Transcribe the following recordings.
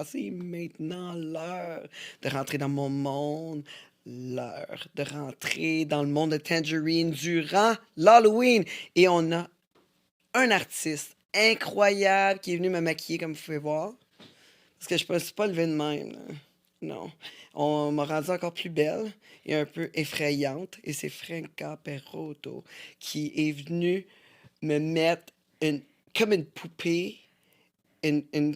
C'est maintenant l'heure de rentrer dans mon monde. L'heure de rentrer dans le monde de Tangerine durant l'Halloween. Et on a un artiste incroyable qui est venu me maquiller, comme vous pouvez voir. Parce que je ne me suis pas levée de même, là. Non. On m'a rendue encore plus belle et un peu effrayante. Et c'est Franca Perotto qui est venue me mettre comme une poupée, vraiment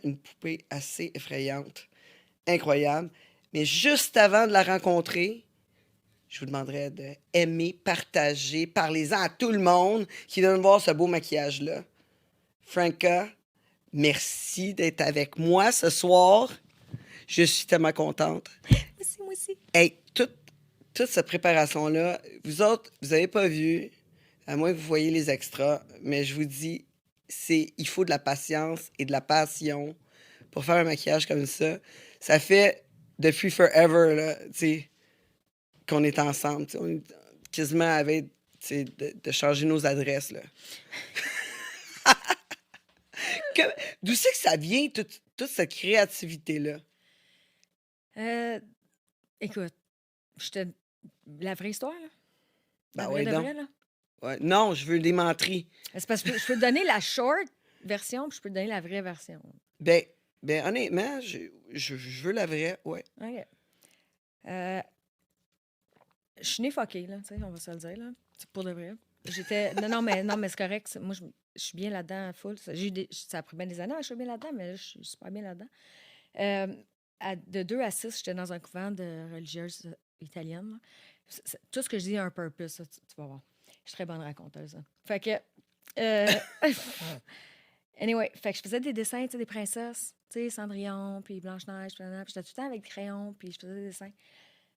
une poupée assez effrayante, incroyable. Mais juste avant de la rencontrer, je vous demanderais de aimer, partager, parlez-en à tout le monde qui vient de voir ce beau maquillage-là. Franca, merci d'être avec moi ce soir. Je suis tellement contente. Moi aussi. Hey, toute cette préparation-là, vous autres, vous n'avez pas vu, à moins que vous voyez les extras, mais je vous dis, il faut de la patience et de la passion pour faire un maquillage comme ça. Ça fait depuis forever, là, tu sais, qu'on est ensemble. On est quasiment avec, de changer nos adresses, là. D'où c'est que ça vient, toute cette créativité-là? Écoute, la vraie histoire, là? La Ben vraie ouais, de donc. vraie, là? Ouais. Non, je veux des menteries. C'est parce que je peux te donner la short version, puis je peux te donner la vraie version. Ben, honnêtement, je veux la vraie, ouais. OK. Je suis née fuckée, là, tu sais, on va se le dire, là. C'est pour de vrai. Non, mais c'est correct. Moi, je suis bien là-dedans, full. Ça a pris bien des années, je suis bien là-dedans, mais là, je suis super bien là-dedans. De 2 à 6, j'étais dans un couvent de religieuses italiennes, là. Tout ce que je dis a un purpose, ça, tu vas voir. Je suis très bonne raconteuse, hein. Fait que... euh, anyway, fait que je faisais des dessins, tu sais, des princesses, tu sais, Cendrillon, puis Blanche-Neige, puis j'étais tout le temps avec des crayons, puis je faisais des dessins.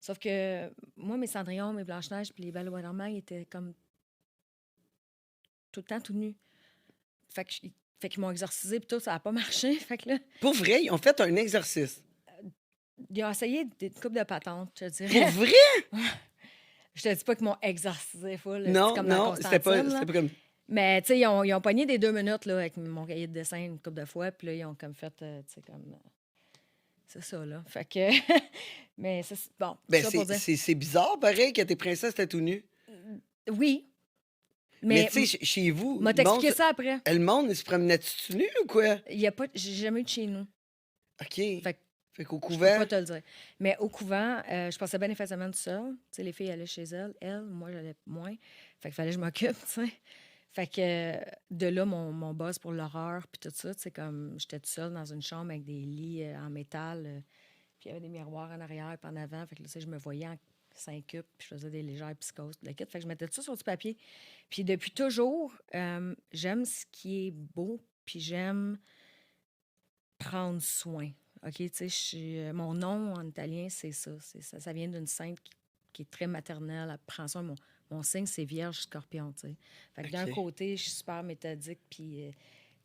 Sauf que moi, mes Cendrillon, mes Blanche-Neige, puis les Belles au Bois dormant, ils étaient comme tout le temps tout nus. Fait qu'ils m'ont exorcisé, puis tout, ça n'a pas marché. Fait que là, Pour vrai, ils ont fait un exercice. ils ont essayé une couple de patentes, je te Pour dirais. vrai? Je te dis pas qu'ils m'ont exorcisé full, c'est Non, comme dans non, c'était Constantine, là. pas comme. Mais, tu sais, ils ont pogné des 2 minutes, là, avec mon cahier de dessin une couple de fois, puis là, ils ont comme fait, tu sais, comme... c'est ça, là. Fait que... mais c'est... Bon, Ben, ça pour dire... c'est bizarre, pareil, que tes princesses étaient tout nues. Oui, Mais mais tu sais, chez vous, m'a t'expliquer ça après. le monde, il se promenait tout nu ou quoi? Il y a pas... J'ai jamais eu de chez nous. OK. Fait que Fait qu'au je peux couvent. pas te le dire. Mais au couvent, je passais bien les fins de semaine seule. Tu sais, les filles allaient chez elles. Moi, j'allais moins. Fait qu'il fallait que je m'occupe, tu sais. Fait que de là, mon buzz pour l'horreur, puis tout ça, tu sais, comme j'étais toute seule dans une chambre avec des lits en métal, puis il y avait des miroirs en arrière et en avant. Fait que là, tu sais, je me voyais en syncope, puis je faisais des légères psychoses, le kit. Fait que je mettais tout ça sur du papier. Puis depuis toujours, j'aime ce qui est beau, puis j'aime prendre soin. OK, tu sais, mon nom en italien, c'est ça. Ça vient d'une sainte qui est très maternelle. Elle prend soin. Mon signe, c'est Vierge Scorpion, tu sais. Fait que d'un OK. côté, je suis super méthodique, puis,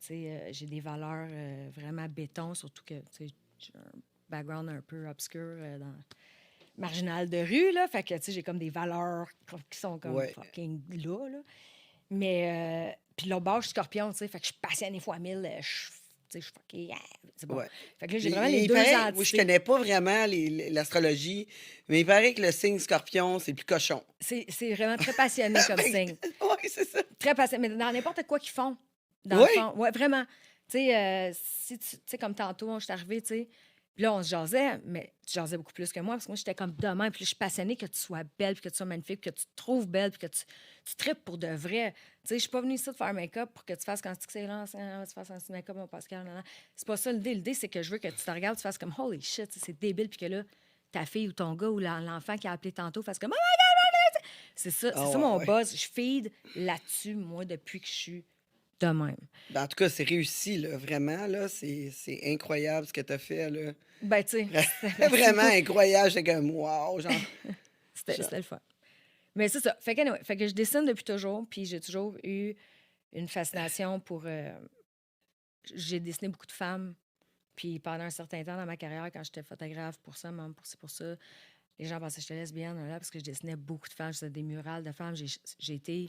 tu sais, j'ai des valeurs vraiment béton, surtout que, tu sais, j'ai un background un peu obscur dans marginal de rue, là. Fait que, tu sais, j'ai comme des valeurs qui sont comme Ouais. fucking là. Mais, puis l'autre bord, je suis scorpion, tu sais. Fait que je suis passionnée fois 1000. Tu sais, je suis fuckée. C'est bon. Ouais. Fait que là, j'ai Il, vraiment les il deux paraît, moi, je entités. connais pas vraiment l'astrologie, mais il paraît que le signe scorpion, c'est plus cochon. C'est vraiment très passionné comme signe. Oui, c'est ça. Très passionné. Mais dans n'importe quoi qu'ils font, dans le Oui. fond. Ouais, vraiment. Tu sais, si tu sais, comme tantôt, je suis arrivée, tu sais. Puis là, on se jasait, mais tu jasais beaucoup plus que moi, parce que moi, j'étais comme demain. Puis là, je suis passionnée que tu sois belle, puis que tu sois magnifique, puis que tu te trouves belle, puis que tu tripes pour de vrai. Tu sais, je suis pas venue ici te faire un make-up pour que tu fasses quand tu sais, là, tu fasses un petit make-up, mon Pascal. Non, non. C'est pas ça l'idée. L'idée, c'est que je veux que tu te regardes, tu fasses comme holy shit, c'est débile, puis que là, ta fille ou ton gars ou l'enfant qui a appelé tantôt fasse comme oh my God! C'est Ah ça ouais, mon ouais. buzz. Je feed là-dessus, moi, depuis que je suis de même. Ben, en tout cas, c'est réussi, là. Vraiment, là. C'est incroyable ce que tu as fait, là. Ben, tu sais, merci Vraiment beaucoup. incroyable. J'étais comme, wow, genre. C'était le fun. Mais c'est ça. Fait que, anyway, fait que je dessine depuis toujours, puis j'ai toujours eu une fascination pour. J'ai dessiné beaucoup de femmes, puis pendant un certain temps dans ma carrière, quand j'étais photographe pour ça, même pour ci, pour ça, les gens pensaient que j'étais lesbienne, là, parce que je dessinais beaucoup de femmes, je faisais des murales de femmes. J'ai été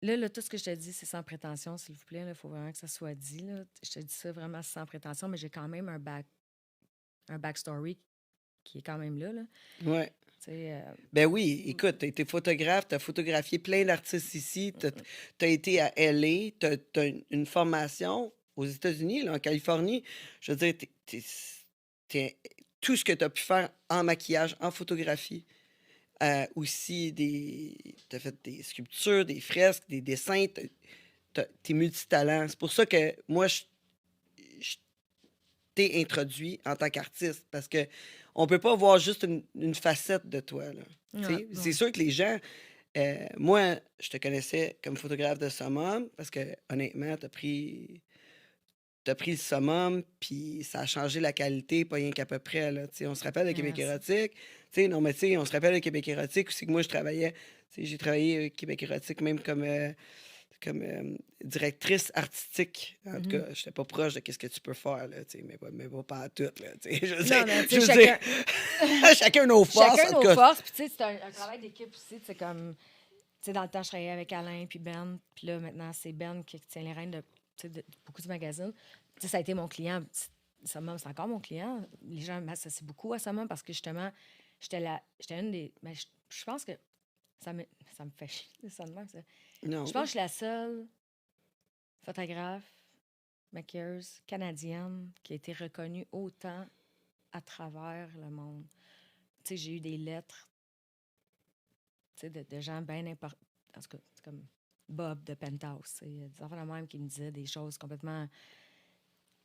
Là, tout ce que je te dis, c'est sans prétention, s'il vous plaît. Il faut vraiment que ça soit dit. Là. Je te dis ça vraiment sans prétention, mais j'ai quand même un backstory qui est quand même là. Ouais. Tu sais, Ben oui, écoute, tu as été photographe, tu as photographié plein d'artistes ici, tu as été à LA, tu as une formation aux États-Unis, là, en Californie. Je veux dire, tout ce que tu as pu faire en maquillage, en photographie, aussi tu as fait des sculptures, des fresques, des dessins, t'es multitalent. C'est pour ça que moi, je t'ai introduit en tant qu'artiste, parce que on peut pas voir juste une facette de toi, là. Tu sais, ouais, c'est ouais. sûr que les gens, moi, je te connaissais comme photographe de summum, parce que honnêtement, t'as pris le summum, puis ça a changé la qualité, pas rien qu'à peu près, là. Tu sais, on se rappelle de Québec Merci. érotique. Tu sais, non, mais tu sais, on se rappelle de Québec érotique aussi, que moi, je travaillais. Tu sais, j'ai travaillé Québec érotique même comme directrice artistique. En tout cas, j'étais pas proche de qu'est-ce que tu peux faire, là, tu sais, mais pas à tout, là, tu sais. Je veux Non, dire, mais tu je sais, veux dire, chacun nos forces, chacun en tout nos cas. forces. Puis, tu sais, c'est un travail d'équipe aussi. C'est comme, tu sais, dans le temps, je travaillais avec Alain puis Ben. Puis là, maintenant, c'est Ben qui tient les rênes de beaucoup de magazines. Tu sais, ça a été mon client. Summum, c'est encore mon client. Les gens m'associent beaucoup à Summum parce que justement, j'étais une des. Mais je pense que ça me fait chier, ça de même, ça. Non. Je pense que je suis la seule photographe, maquilleuse canadienne qui a été reconnue autant à travers le monde. Tu sais, j'ai eu des lettres, tu sais, de gens bien importants. En tout cas, c'est comme Bob de Penthouse, tu sais, des enfants de même qui me disaient des choses complètement,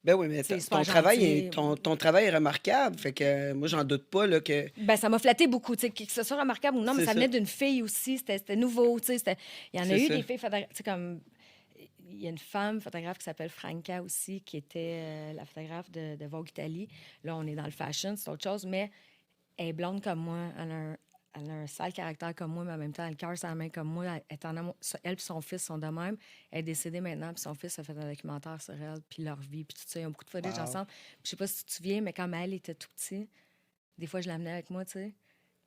Ben oui, mais tu sais, ton super travail gentilles. ton travail est remarquable. Fait que moi, j'en doute pas, là, que Ben, ça m'a flatté beaucoup, tu sais, que ce soit remarquable ou non, mais c'est ça ça. venait d'une fille aussi, c'était nouveau, tu sais, il y en a C'est eu ça. des filles photographes, tu sais, comme, il y a une femme photographe qui s'appelle Franca aussi, qui était la photographe de Vogue Italie. Là, on est dans le fashion, c'est autre chose, mais elle est blonde comme moi, elle a un sale caractère comme moi, mais en même temps, elle a le cœur sur la main comme moi. Elle, est en amour- elle et son fils sont de même. Elle est décédée maintenant, puis son fils a fait un documentaire sur elle, puis leur vie, puis tout ça. Ils ont beaucoup de footage Wow. ensemble. Puis je sais pas si tu te souviens, mais quand Maëlle était tout petit, des fois, je l'amenais avec moi, tu sais.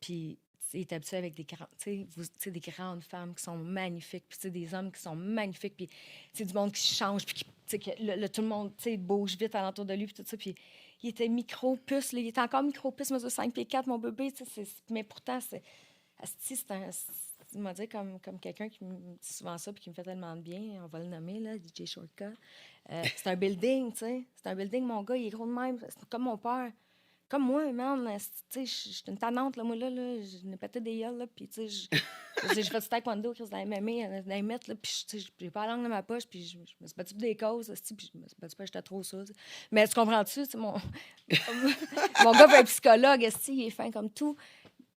Puis, tu sais, il est habitué avec tu sais, des grandes femmes qui sont magnifiques, puis tu sais, des hommes qui sont magnifiques, puis c'est du monde qui change, puis qui, tu sais, que tout le monde, tu sais, bouge vite alentour de lui, puis tout ça. Puis il était micro-puce, là, il était encore micro-puce, mesure 5 pieds 4, mon bébé, tu sais, mais pourtant, asti, il m'a dit comme quelqu'un qui me dit souvent ça, puis qui me fait tellement de bien, on va le nommer, là, DJ Shortcut. C'est un building, tu sais, c'est un building, mon gars, il est gros de même, c'est comme mon père. Comme moi, man, tu sais, je suis une tannante, là, moi, là, je n'ai pété des gueules, là, puis, tu sais, j'ai fait du taekwondo, Chris, dans les MMA, dans les mètres, là, puis, tu sais, j'ai pas la langue dans ma poche, puis je me suis battue pour des causes, esti, puis je me suis battue parce que j'étais trop ça, tu sais. Mais tu comprends-tu, tu sais, mon gars veut un psychologue, esti, il est fin comme tout,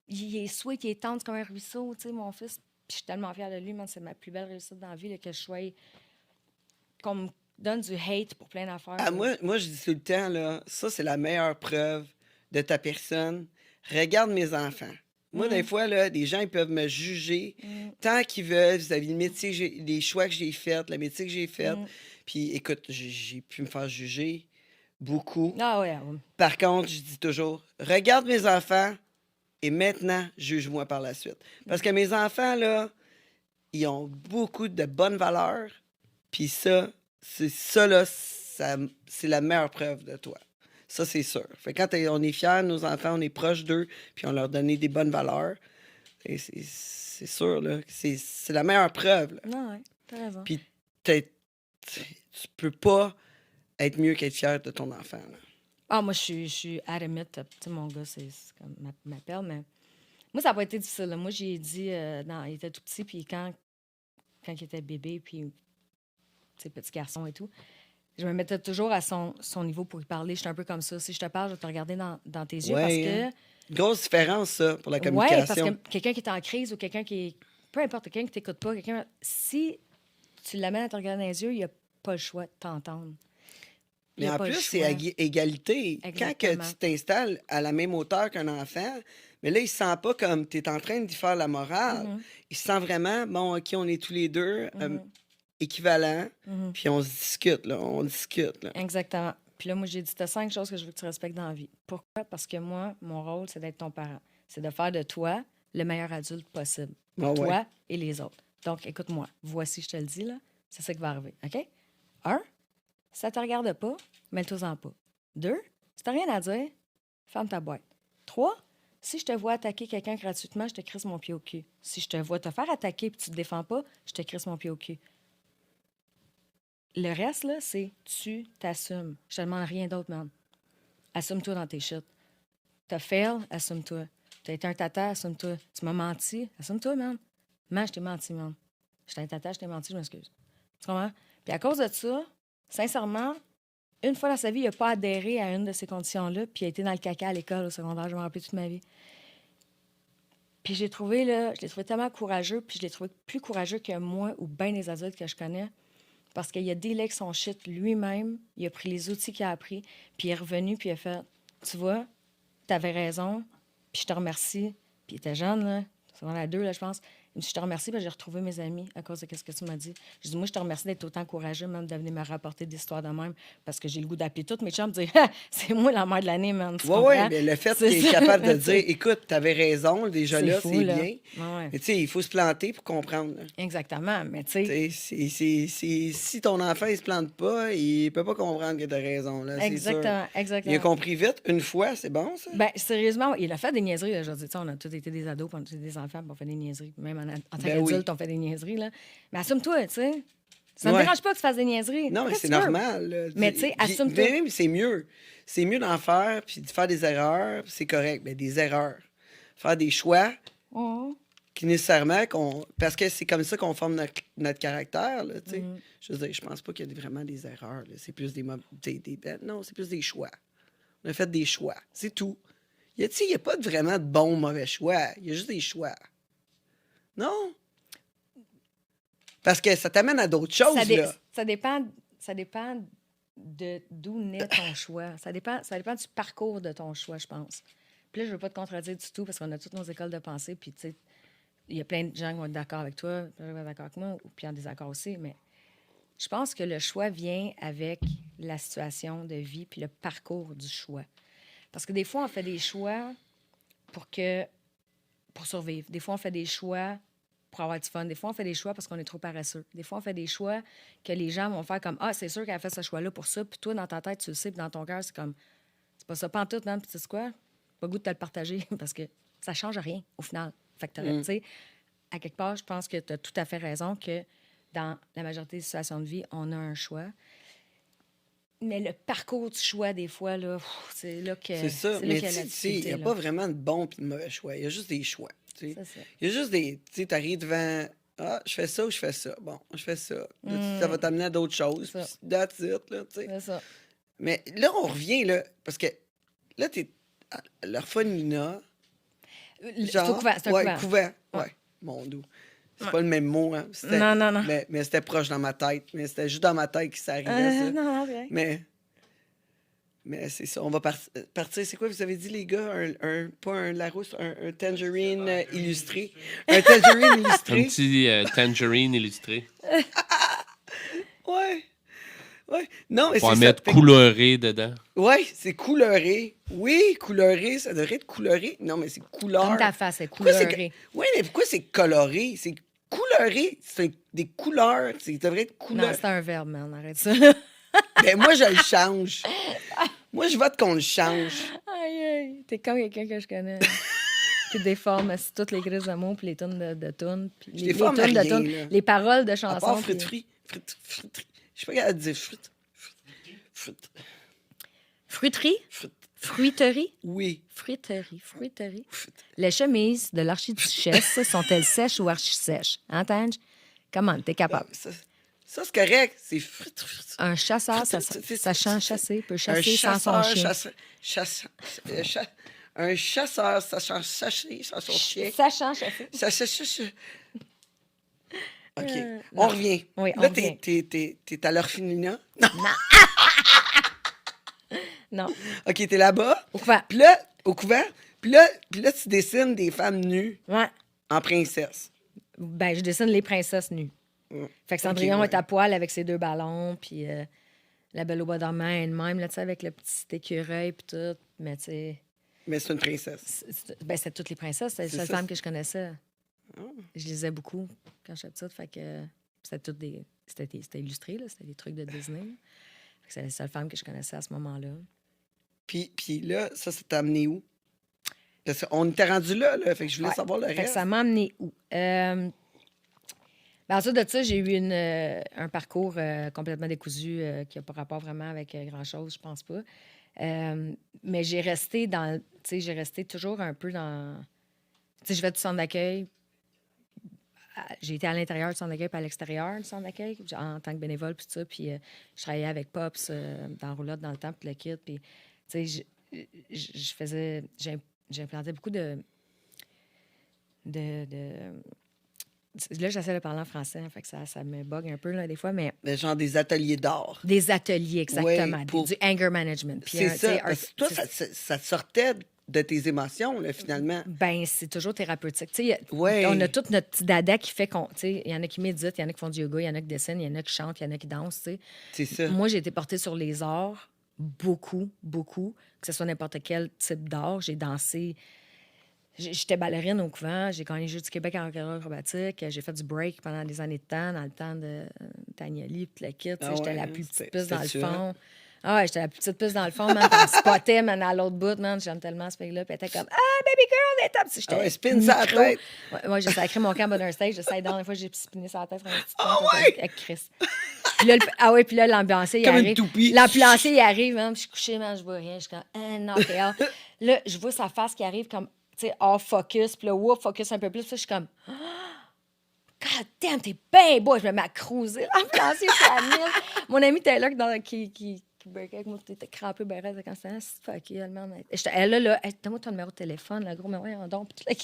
il est sweet, il est tendre comme un ruisseau, tu sais, mon fils, puis je suis tellement fière de lui, man, c'est ma plus belle réussite dans la vie, là, que je sois, qu'on me donne du hate pour plein d'affaires, Ah, moi, je dis tout le temps, là, ça, c'est la meilleure preuve de ta personne. Regarde mes enfants. Moi, des fois, là, des gens, ils peuvent me juger tant qu'ils veulent vis-à-vis du métier, des choix que j'ai faits, le métier que j'ai fait. Puis, écoute, j'ai pu me faire juger beaucoup. Ah ouais, ouais. Par contre, je dis toujours, regarde mes enfants et maintenant, juge-moi par la suite. Parce que mes enfants, là, ils ont beaucoup de bonnes valeurs. Puis ça, là, c'est la meilleure preuve de toi. Ça, c'est sûr. Fait que quand on est fiers de nos enfants, on est proche d'eux, puis on leur donne des bonnes valeurs, et c'est sûr, là, que c'est la meilleure preuve, là. Non, ouais, t'as raison. Puis tu peux pas être mieux qu'être fier de ton enfant, là. Ah, moi, je suis adamant. Tu sais, mon gars, c'est comme ma perle, mais moi, ça n'a pas été difficile, là. Moi, j'ai dit, il était tout petit, puis quand il était bébé, puis, tu sais, petit garçon et tout, je me mettais toujours à son niveau pour lui parler. J'étais un peu comme ça. Si je te parle, je vais te regarder dans tes yeux parce Ouais, que, hein? Grosse différence, ça, pour la ouais, parce que communication. quelqu'un qui est en crise ou quelqu'un qui est, peu importe, quelqu'un qui t'écoute pas, si tu l'amènes à te regarder dans les yeux, il n'y a pas le choix de t'entendre. Il Mais n'y a en pas le plus, c'est choix. égalité. Quand que Exactement. tu t'installes à la même hauteur qu'un enfant, mais là, il se sent pas comme tu es en train d'y faire la morale. Il se sent vraiment, bon, OK, on est tous les deux équivalents, puis on se discute, là. On discute, là. Exactement. Puis là, moi, j'ai dit, t'as 5 choses que je veux que tu respectes dans la vie. Pourquoi? Parce que moi, mon rôle, c'est d'être ton parent. C'est de faire de toi le meilleur adulte possible. Ah Pour ouais. toi et les autres. Donc, écoute-moi. Voici, je te le dis, là. C'est ça qui va arriver, OK? 1, si ça te regarde pas, mets-toi-en pas. 2, si t'as rien à dire, ferme ta boîte. 3, si je te vois attaquer quelqu'un gratuitement, je te crisse mon pied au cul. Si je te vois te faire attaquer et tu te défends pas, je te crisse mon pied au cul. Le reste, là, c'est tu t'assumes. Je te demande rien d'autre, man. Assume-toi dans tes shit. T'as fail, assume-toi. T'as été un tata, assume-toi. Tu m'as menti, assume-toi, man. Man, je t'ai menti, man. J'étais un tata, je t'ai menti, je m'excuse. Tu comprends? Puis à cause de ça, sincèrement, une fois dans sa vie, il n'a pas adhéré à une de ces conditions-là, puis il a été dans le caca à l'école, au secondaire, je m'en rappelle toute ma vie. Puis je l'ai trouvé tellement courageux, puis je l'ai trouvé plus courageux que moi ou bien les adultes que je connais, parce qu'il a délègué son shit lui-même, il a pris les outils qu'il a appris, puis il est revenu, puis il a fait, tu vois, t'avais raison, puis je te remercie. Puis il était jeune, là, secondaire 2, là, je pense. Il me dit, je te remercie, parce que j'ai retrouvé mes amis à cause de ce que tu m'as dit. Je dis, moi, je te remercie d'être autant courageux, même, de venir me rapporter des histoires de même, parce que j'ai le goût d'appeler toutes mes chums et dire, ah, c'est moi la mère de l'année, man. Tu Oui, comprends? oui, mais le fait C'est qu'il est ça. capable de dire, écoute, t'avais raison, déjà C'est là, fou, c'est là. bien. Ouais, ouais. Mais tu sais, il faut se planter pour comprendre. Là. Exactement, mais tu sais, Tu sais, si ton enfant, il se plante pas, il peut pas comprendre que t'as raison, là, c'est sûr. exactement, Il a exactement. compris vite, une fois, c'est bon, ça? Ben, sérieusement, il a fait des niaiseries. Là, je veux dire, tu sais, on a tous été des ados, puis on a tous été des enfants, puis on fait des niaiseries. Même en tant Ben oui. qu'adulte, on fait des niaiseries. Là. Mais assume-toi, tu sais. Ça ne me Ouais. dérange pas que tu fasses des niaiseries. Non, mais Qu'est-ce c'est que tu veux? normal. Là. Mais tu sais, Puis- assume-toi. mais même, c'est mieux. C'est mieux d'en faire, puis de faire des erreurs, puis c'est correct. Mais des erreurs. Faire des choix Mhm. qui nécessairement parce que c'est comme ça qu'on forme notre caractère, là, tu sais. Mhm. Je veux dire, je pense pas qu'il y a vraiment des erreurs, là. C'est plus non, c'est plus des choix. On a fait des choix. C'est tout. Il y a pas vraiment de bons ou mauvais choix. Il y a juste des choix. Non? Parce que ça t'amène à d'autres choses, Ça, dé- là. ça dépend de d'où naît ton choix. Ça dépend du parcours de ton choix, je pense. Puis là, je veux pas te contredire du tout parce qu'on a toutes nos écoles de pensée. Puis, tu sais, il y a plein de gens qui vont être d'accord avec toi, qui vont être d'accord avec moi, ou puis en désaccord aussi. Mais je pense que le choix vient avec la situation de vie puis le parcours du choix. Parce que des fois, on fait des choix pour survivre. Des fois, on fait des choix pour avoir du fun. Des fois, on fait des choix parce qu'on est trop paresseux. Des fois, on fait des choix que les gens vont faire comme « Ah, c'est sûr qu'elle a fait ce choix-là pour ça. » Puis toi, dans ta tête, tu le sais, puis dans ton cœur, c'est comme « C'est pas ça, pantoute, man. » Puis tu sais quoi? Pas le goût de te le partager parce que ça change rien, au final. Fait que tu sais, à quelque part, je pense que tu as tout à fait raison que dans la majorité des situations de vie, on a un choix. Mais le parcours du choix, des fois, là, c'est là que C'est ça. c'est là Mais qu'il y a la tu sais, il difficulté. n'y a là. pas vraiment de bons et de mauvais choix. Il y a juste des choix. Tu sais. C'est ça. Il y a juste des. Tu sais, t'arrives devant. Ah, je fais ça ou je fais ça. Bon, je fais ça. Là, ça va t'amener à d'autres choses. Ça. Puis that's it, là, tu sais. C'est ça. Mais là, on revient, là. Parce que là, t'es à l'orphelinat. C'est au couvert. C'est un ouais, couvert. couvert. Ouais. Ouais. Mon doux. C'est pas le même mot, hein. Non, non, non. Mais c'était proche dans ma tête. Mais c'était juste dans ma tête que ça arrivait, ça. Non, non, bien. Mais c'est ça. On va partir. C'est quoi, vous avez dit, les gars? Pas un Larousse, un tangerine illustré. Un tangerine Un illustré. petit tangerine illustré. Ouais. Ouais. Non, mais Pour en c'est mettre ça. coloré dedans. Ouais, c'est couleuré. Oui, couleuré, ça devrait être couleuré. Non, mais c'est couleur. Comme ta face, c'est Pourquoi c'est couleuré. Oui, mais pourquoi c'est coloré? C'est couleuré. C'est des couleurs. Ça devrait être Non, couleur. c'est un verbe, man. Arrête ça. Ben, moi, je le change. Moi, je vote qu'on le change. Aïe, aïe. T'es comme quelqu'un que je connais. Qui déforme toutes les grises de mots puis les tunes de tunes. Puis les déforme tunes de rien, tunes, là. les paroles de À chansons. part puis- friterie. Je sais pas capable de dire frite. Fruiterie? Frite. Fruiterie? Oui. Fruiterie. Les chemises de l'archiduchesse sont-elles sèches ou archi-sèches? Hein, Tange? Comment? T'es capable. Ça, c'est correct. C'est frite. Un chasseur, sachant chasser, peut chasser sans son chien. Un chasseur sachant chasser sans son chien. Sachant chasser. OK. non. On revient. Oui, on Là, revient. t'es à l'orphelinat. Non. Non. OK, t'es là-bas. Au couvert. Puis là, au couvert. Puis là, tu dessines des femmes nues Ouais. en princesse. Ben, je dessine les princesses nues. Fait que Cendrillon Ok, ouais. est à poil avec ses 2 ballons, puis la Belle au bois dormant elle-même, là, tu sais, avec le petit écureuil, puis tout. Mais tu sais, Mais c'est une princesse. c'est toutes les princesses. C'est la C'est seule ça, femme que je connaissais. Je lisais beaucoup quand j'étais petite. Fait que c'était illustré, là. C'était des trucs de Disney. Fait que c'est la seule femme que je connaissais à ce moment-là. Puis là, ça t'a amené où? Parce qu'on était rendu là, fait que je voulais Ouais. savoir le Fait que reste. ça m'a amené où? Ensuite de ça, j'ai eu un parcours complètement décousu qui n'a pas rapport vraiment avec grand-chose, je pense pas. Mais j'ai resté toujours un peu dans... Tu sais, je vais du centre d'accueil. J'ai été à l'intérieur du centre d'accueil puis à l'extérieur du centre d'accueil en tant que bénévole puis tout ça. Puis je travaillais avec Pops dans Roulotte dans le temps puis le kit. Puis, tu sais, j'implantais beaucoup de... Là, j'essaie de parler en français, fait que ça me bug un peu là, des fois, mais Mais genre des ateliers d'art. des ateliers, exactement. Ouais, pour- Du anger management. Puis C'est tu ça. sais, Parce que toi, ça sortait de tes émotions, là, finalement. ben, c'est toujours thérapeutique. Tu sais, Ouais. on a tout notre petit dada qui fait qu'on... Tu sais, il y en a qui méditent, il y en a qui font du yoga, il y en a qui dessinent, il y en a qui chantent, il y en a qui dansent, tu sais. C'est ça. Moi, j'ai été portée sur les arts, beaucoup, beaucoup. Que ce soit n'importe quel type d'art. J'ai dansé... J'étais ballerine au couvent, j'ai gagné les Jeux du Québec en carrière acrobatique, j'ai fait du break pendant des années de temps, dans le temps de Tagnoli, puis le kit. Tu sais, Ah j'étais ouais, la hein, plus petite c'était puce dans le sûr. fond. Ah ouais, j'étais la plus petite puce dans le fond, man. On spottait, man, à l'autre bout, man. J'aime tellement ce fille-là. Puis elle était comme, ah, baby girl, est top. J'étais Ah ouais, spin sa micro. tête. Ouais, j'ai sacré mon camp bonheur stage. J'essaie dans des fois, j'ai spiné sa tête sur un petit Ah point ouais? avec Chris. Puis là, puis là, l'ambulancier, il Comme une arrive. toupie. L'ambulancier, il arrive, man. Je suis couchée, man, je vois rien. Je suis comme, ah, non, t'es hors. Là, je vois sa face qui arrive comme, tu sais, off focus. Puis là, whoop, focus un peu plus. Puis là, je suis comme, God damn, t'es bien beau. Je me mets à cruiser. L'ambulancier, c'est à 1000. Mon ami Taylor qui breakait avec moi, t'étais crampé, ben raide, quand c'était fuck you, man. Elle, là, hey, donne-moi ton numéro de téléphone, là, gros, mais ouais, on donne, puis toute la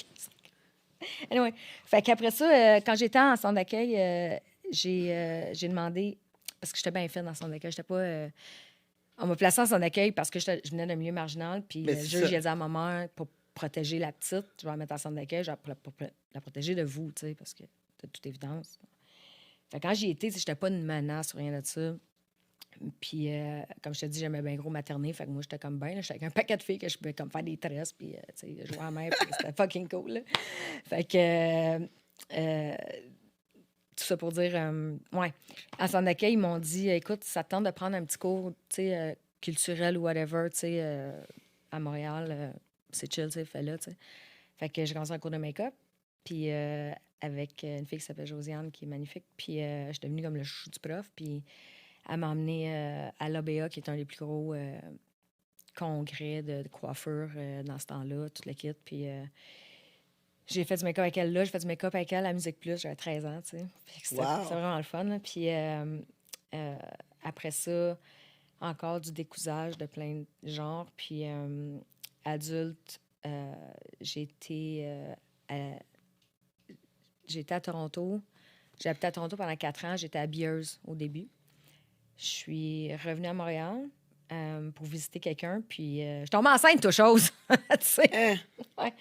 Anyway, fait qu'après ça, quand j'étais en centre d'accueil, j'ai demandé, parce que j'étais bien fine dans le centre d'accueil, j'étais pas... on m'a placée en centre d'accueil parce que je venais d'un milieu marginal, puis Mais le c'est juge, ça. il a dit à ma mère, pour protéger la petite, je vais la mettre en centre d'accueil, pour la protéger de vous, tu sais, parce que de toute évidence. Fait que quand j'y étais, j'étais pas une menace ou rien de ça. Puis, comme je te dis, j'aimais bien gros materner. Fait que moi, j'étais comme bien. J'étais avec un paquet de filles que je pouvais comme faire des tresses. Puis, tu sais, jouer à la mer. Puis c'était fucking cool. Là. Fait que, tout ça pour dire, ouais. En centre d'accueil, ils m'ont dit, écoute, ça te tente de prendre un petit cours, tu sais, culturel ou whatever, tu sais, à Montréal. C'est chill, tu sais, fais-le, tu sais. Fait que j'ai commencé un cours de make-up. Puis, avec une fille qui s'appelle Josiane, qui est magnifique. Puis, je suis devenue comme le chou du prof. Puis, elle m'a emmenée à l'ABA, qui est un des plus gros congrès de coiffure dans ce temps-là, tout le kit. Puis j'ai fait du make-up avec elle là. J'ai fait du make-up avec elle à Musique Plus. J'avais 13 ans, tu sais. C'était vraiment le fun. Là. Puis après ça, encore du décousage de plein de genres. Puis adulte, j'ai été à Toronto. J'ai habité à Toronto pendant 4 ans. J'étais habilleuse au début. Je suis revenue à Montréal pour visiter quelqu'un, puis je suis tombée enceinte, toute chose. Tu sais? Hein? Ouais.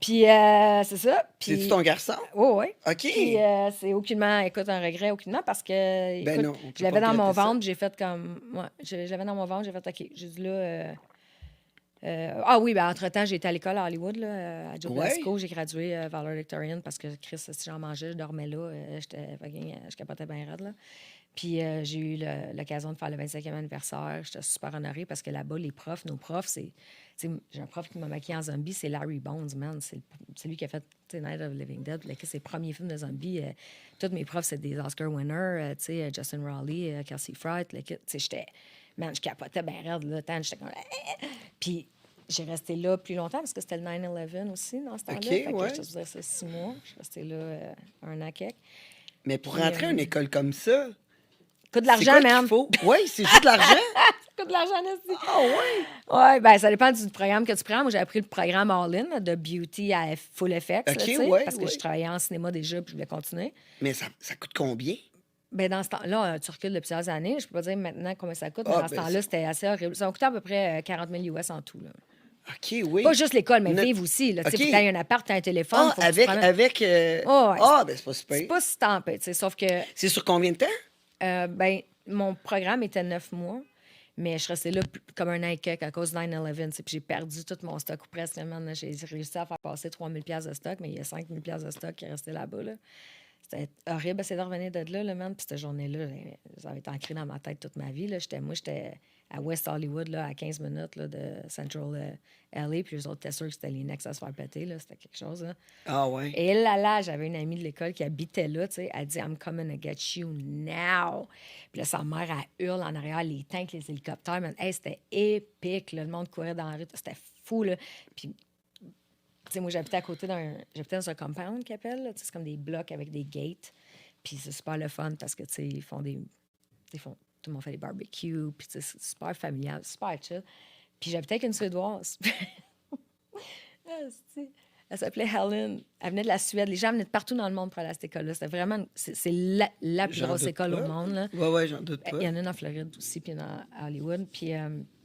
Puis c'est ça. Puis... C'est-tu ton garçon? Oui, oui. OK. Puis c'est aucunement, écoute, un regret, aucunement, parce que, écoute, Ben non, on peut je l'avais pas dans mon regretter ça. ventre, j'ai fait comme... Ouais, je l'avais dans mon ventre, j'ai fait, OK, j'ai dit là... ah oui, ben entre-temps, j'ai été à l'école à Hollywood, là, à Joe Blasco. J'ai gradué valedictorian parce que, Chris, si j'en mangeais, je dormais là. Je capotais bien raide, là. Puis j'ai eu l'occasion de faire le 25e anniversaire. J'étais super honorée parce que là-bas, nos profs, c'est... J'ai un prof qui m'a maquillée en zombie, c'est Larry Bones, man. C'est lui qui a fait Night of the Living Dead. C'est ses premiers films de zombies. Tous mes profs, c'est des Oscar winners. Justin Raleigh, Kelsey Fright. J'étais... Man, je capotais bien raide, là. J'étais comme... Puis j'ai resté là plus longtemps parce que c'était le 9/11 aussi dans ce temps-là. OK, Fait que ouais. je te dirais, c'est 6 mois. Je suis restée là un an quelques. Mais pour rentrer à une école comme ça, Coûte de c'est l'argent, quoi qu'il man. faut? Oui, c'est juste de l'argent. Coûte de l'argent, aussi. Ah oui? Oui, ben ça dépend du programme que tu prends. Moi, j'ai appris le programme All-In là, de Beauty à Full Effects, OK, là, tu sais, ouais, parce que ouais. je travaillais en cinéma déjà puis je voulais continuer. Mais ça coûte combien? Ben dans ce temps-là, tu recules de plusieurs années. Je peux pas dire maintenant combien ça coûte, mais Ah, dans ce ben, temps-là, c'était assez horrible. Ça m'a coûté à peu près 40 000 US en tout. Là. OK, oui. Pas juste l'école, mais Ne- vivre aussi. Là, tu sais, OK. faut que t'aies un appart, t'as un téléphone. Ah, faut que tu te promènes. Oh, ouais. Ah, ben c'est pas C'est super. pas si tempête, tu sais, sauf que C'est sur combien de temps? ben, mon programme était 9 mois. Mais je suis restée là comme un an et quelques à cause de 9/11. Puis j'ai perdu tout mon stock ou presque. Man, là. J'ai réussi à faire passer 3000 pièces de stock, mais il y a 5000 pièces de stock qui est resté là-bas. Là. C'était horrible d'essayer de revenir de là, là, man. Puis cette journée-là, ça avait été ancré dans ma tête toute ma vie. Là. J'étais à West Hollywood, là, à 15 minutes là, de Central LA. Puis les autres étaient sûrs que c'était les Next à se faire péter. Là. C'était quelque chose. Là. Ah ouais. Et là, j'avais une amie de l'école qui habitait là, tu sais. Elle dit, I'm coming to get you now. Puis là, sa mère, elle hurle en arrière, les tanks, les hélicoptères. Man. Hey, c'était épique, là. Le monde courait dans la rue. C'était fou, là. Puis, tu sais, moi, j'habitais dans un compound qu'ils appellent, là. Tu sais, c'est comme des blocs avec des gates. Puis c'est super le fun parce que, tu sais, tout le monde fait des barbecues. Puis, tu sais, c'est super familial, super chill. Puis j'habitais avec une Suédoise. Ah, c'est... Elle s'appelait Helen. Elle venait de la Suède. Les gens venaient de partout dans le monde pour aller à cette école-là. C'était vraiment... C'est la plus J'en grosse doute école pas. au monde. Là. Ouais, j'en doute pas. Il y en a une en Floride aussi, puis il y en a à Hollywood. Puis,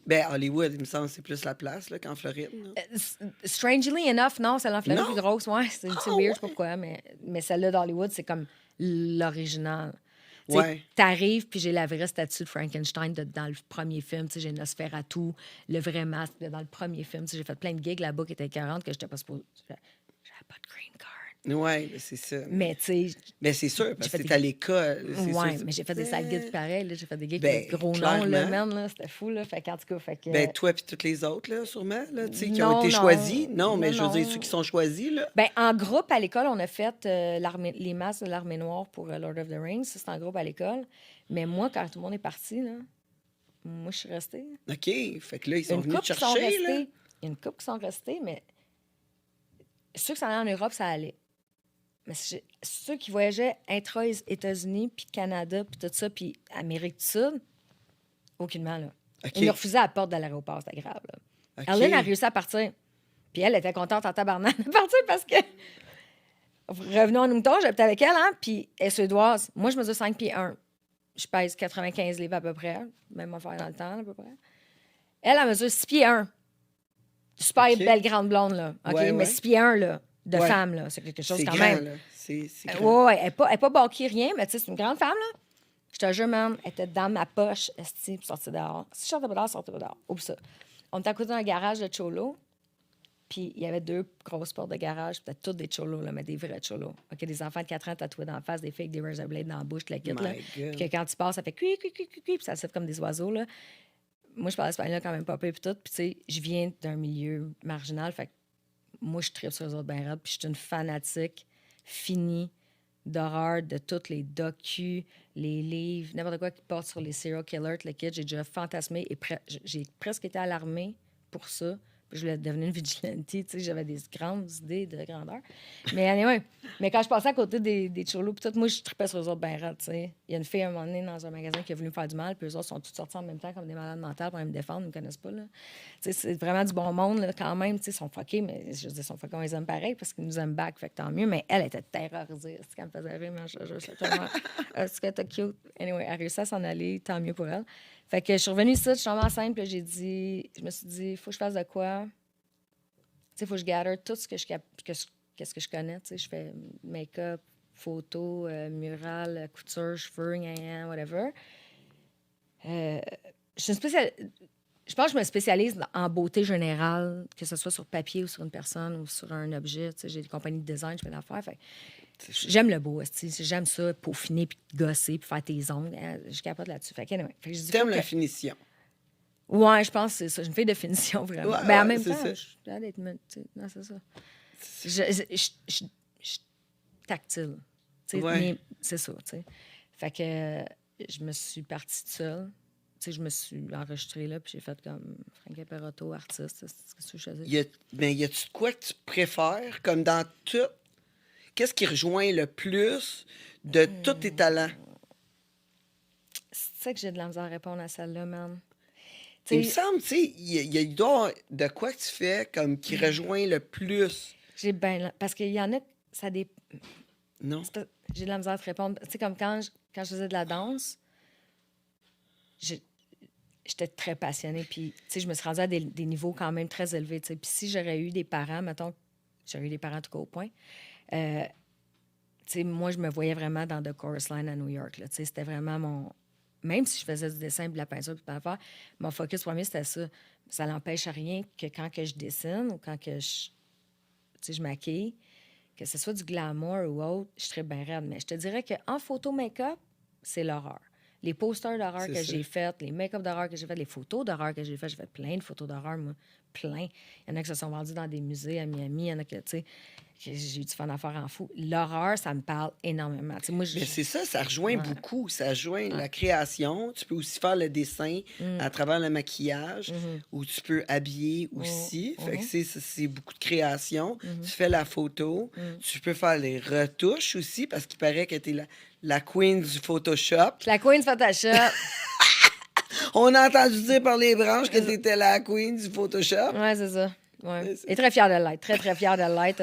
Ben, Hollywood, il me semble, c'est plus la place là, qu'en Floride. Non? strangely enough, non, celle en Floride Non? plus grosse. Ouais, c'est Ah, weird, je ouais? sais pas pourquoi, mais celle-là d'Hollywood, c'est comme l'original. Tu sais, Ouais. t'arrives, puis j'ai la vraie statue de Frankenstein dans le premier film. Tu sais, j'ai Nosferatu, le vrai masque dans le premier film. Tu sais, j'ai fait plein de gigs là-bas qui étaient écœurantes que j'étais pas supposée... J'avais pas de green card. Ouais, ben, c'est ça. Mais, tu sais, Ben, c'est sûr, parce que fait c'est des- à l'école. C'est ouais, sûr, mais j'ai fait des sales gigs pareils. Là. J'ai fait des gigs Ben, avec des gros noms, clairement. là, man, là. C'était fou, là. Fait qu'en tout cas, fait que... Ben, toi puis toutes les autres, là, sûrement, là, tu sais, qui ont Non, été non. choisis. Non, mais Non, je veux dire, non. ceux qui sont choisis, là. Ben, en groupe, à l'école, on a fait les masques de l'armée noire pour Lord of the Rings. Ça, c'est en groupe à l'école. Mais moi, quand tout le monde est parti, là, moi, je suis restée. OK. Fait que là, ils sont Une venus couple te qui sont chercher, là. restés. Il y a une couple qui sont restés, mais ceux qui s'en allaient en Europe, ça allait. Mais ceux qui voyageaient intra-États-Unis, puis Canada, puis tout ça, puis Amérique du Sud, aucunement, là. OK. Ils nous refusaient à la porte de l'aéroport, c'était grave, là. OK. Ellen a réussi à partir. Puis elle était contente en tabarnak de partir parce que... Revenons à nos moutons, j'habitais avec elle, hein, puis elle est suédoise. Moi, je mesure 5 pieds 1. Je pèse 95 livres à peu près. Même affaire dans le temps, à peu près. Elle mesure 6 pieds 1. Super OK. belle grande blonde, là. OK? Ouais, Mais ouais. 6 pieds 1, là, de Ouais. femme, là. C'est quelque chose C'est quand grand, même. là. C'est grand. Ouais, elle n'est pas bâquée, rien, mais tu sais, c'est une grande femme, là. Je te jure, man, elle était dans ma poche, esti, puis sortie dehors. Si je sortais pas dehors, je sortais pas dehors. Oublie ça. On était à côté d'un garage de Cholo, puis il y avait 2 grosses portes de garage, puis c'était toutes des Cholos, là, mais des vrais Cholos. OK, des enfants de 4 ans tatoués dans la face, des filles avec des razor blades dans la bouche, le kit, là. My God. Puis que quand tu passes, ça fait cui, cui, cui, cui, cui, puis ça siffle comme des oiseaux, là. Moi, je parle espagnol quand même pas peu, puis tout. Puis, tu sais, je viens d'un milieu marginal, fait que moi, je tripe sur les autres ben raides, puis je suis une fanatique finie d'horreur, de tous les docus, les livres, n'importe quoi qui porte sur les serial killers, le kit. J'ai déjà fantasmé et j'ai presque été à l'armée pour ça. Puis je voulais devenir une vigilante, tu sais, j'avais des grandes idées de grandeur. Mais anyway, mais quand je passais à côté des cholos, puis tout, moi, je tripais sur eux autres ben raides, tu sais. Il y a une fille, à un moment donné, dans un magasin qui a voulu me faire du mal, puis eux autres sont tous sortis en même temps comme des malades mentales pour aller me défendre, ils me connaissent pas, là. Tu sais, c'est vraiment du bon monde, là, quand même, tu sais, ils sont fuckés, mais je veux dire, ils sont fuckés, on les aime pareil, parce qu'ils nous aiment back, fait que tant mieux, mais elle était terrorisée, c'est quand elle me faisait rire, mais je suis tellement... Est-ce que t'es cute? Anyway, elle a réussi à s'en aller, tant mieux pour elle. Fait que je suis revenue ici, je suis tombée enceinte, puis je me suis dit, faut que je fasse de quoi? Tu sais, faut que je gather tout ce que qu'est-ce que je connais, tu sais, je fais make-up, photo, mural, couture, cheveux, whatever. Je suis je pense que je me spécialise en beauté générale, que ce soit sur papier ou sur une personne ou sur un objet. Tu sais, j'ai des compagnies de design, je fais d'affaires. Fait j'aime le beau, tu sais, j'aime ça, peaufiner, puis gosser, puis faire tes ongles. Hein, je capote là-dessus. Fait que, anyway, fait que je dis, T'aimes faut la que- finition. Ouais, je pense que c'est ça. Une fille de finition, vraiment. Ouais, Ben, en ouais, même c'est temps, ça. je suis hâte d'être... tu sais, non, c'est ça. Je suis tactile. Tu sais, Ouais. mais c'est ça, tu sais. Fait que je me suis partie toute seule. Tu sais, je me suis enregistrée là, puis j'ai fait comme Frank Imperato, artiste. C'est ce que je faisais. Mais y a-tu de quoi que tu préfères, comme dans tout? Qu'est-ce qui rejoint le plus de tous tes talents? C'est ça que j'ai de la misère à répondre à celle-là, man. Il me Tu sais, semble, tu sais, il doit y avoir de quoi que tu fais comme qui rejoint le plus. j'ai bien... Parce qu'il y en a... Ça dé... Non? J'ai de la misère à te répondre. Tu sais, comme quand je faisais de la danse, j'étais très passionnée. Puis, tu sais, je me suis rendue à des niveaux quand même très élevés. Tu sais. Puis si j'aurais eu des parents, mettons, j'aurais eu des parents tout cas au point, tu sais, moi, je me voyais vraiment dans The Chorus Line à New York. Là. Tu sais, c'était vraiment même si je faisais du dessin, puis de la peinture, puis de l'affaire, mon focus premier, c'était ça. Ça n'empêche rien que quand que je dessine ou quand que je maquille, que ce soit du glamour ou autre, je serais bien raide. Mais je te dirais qu'en photo make-up, c'est l'horreur. Les posters d'horreur C'est que ça. j'ai faits, les make-up d'horreur que j'ai fait, les photos d'horreur que j'ai fait plein de photos d'horreur, moi. Plein. Il y en a qui se sont vendus dans des musées à Miami, il y en a qui, tu sais, que j'ai eu du fun à faire en fou. L'horreur, ça me parle énormément. Tu sais, moi, Mais c'est ça, ça rejoint Ouais. beaucoup. Ça rejoint la création. Tu peux aussi faire le dessin à travers le maquillage ou tu peux habiller aussi. Fait que c'est beaucoup de création. Tu fais la photo. Tu peux faire les retouches aussi parce qu'il paraît que tu es la queen du Photoshop. La Queen Photoshop. On a entendu dire par les branches que tu étais la queen du Photoshop. Ouais, c'est ça. Ouais. C'est- Et très fière de l'être. Très, très fière de l'être.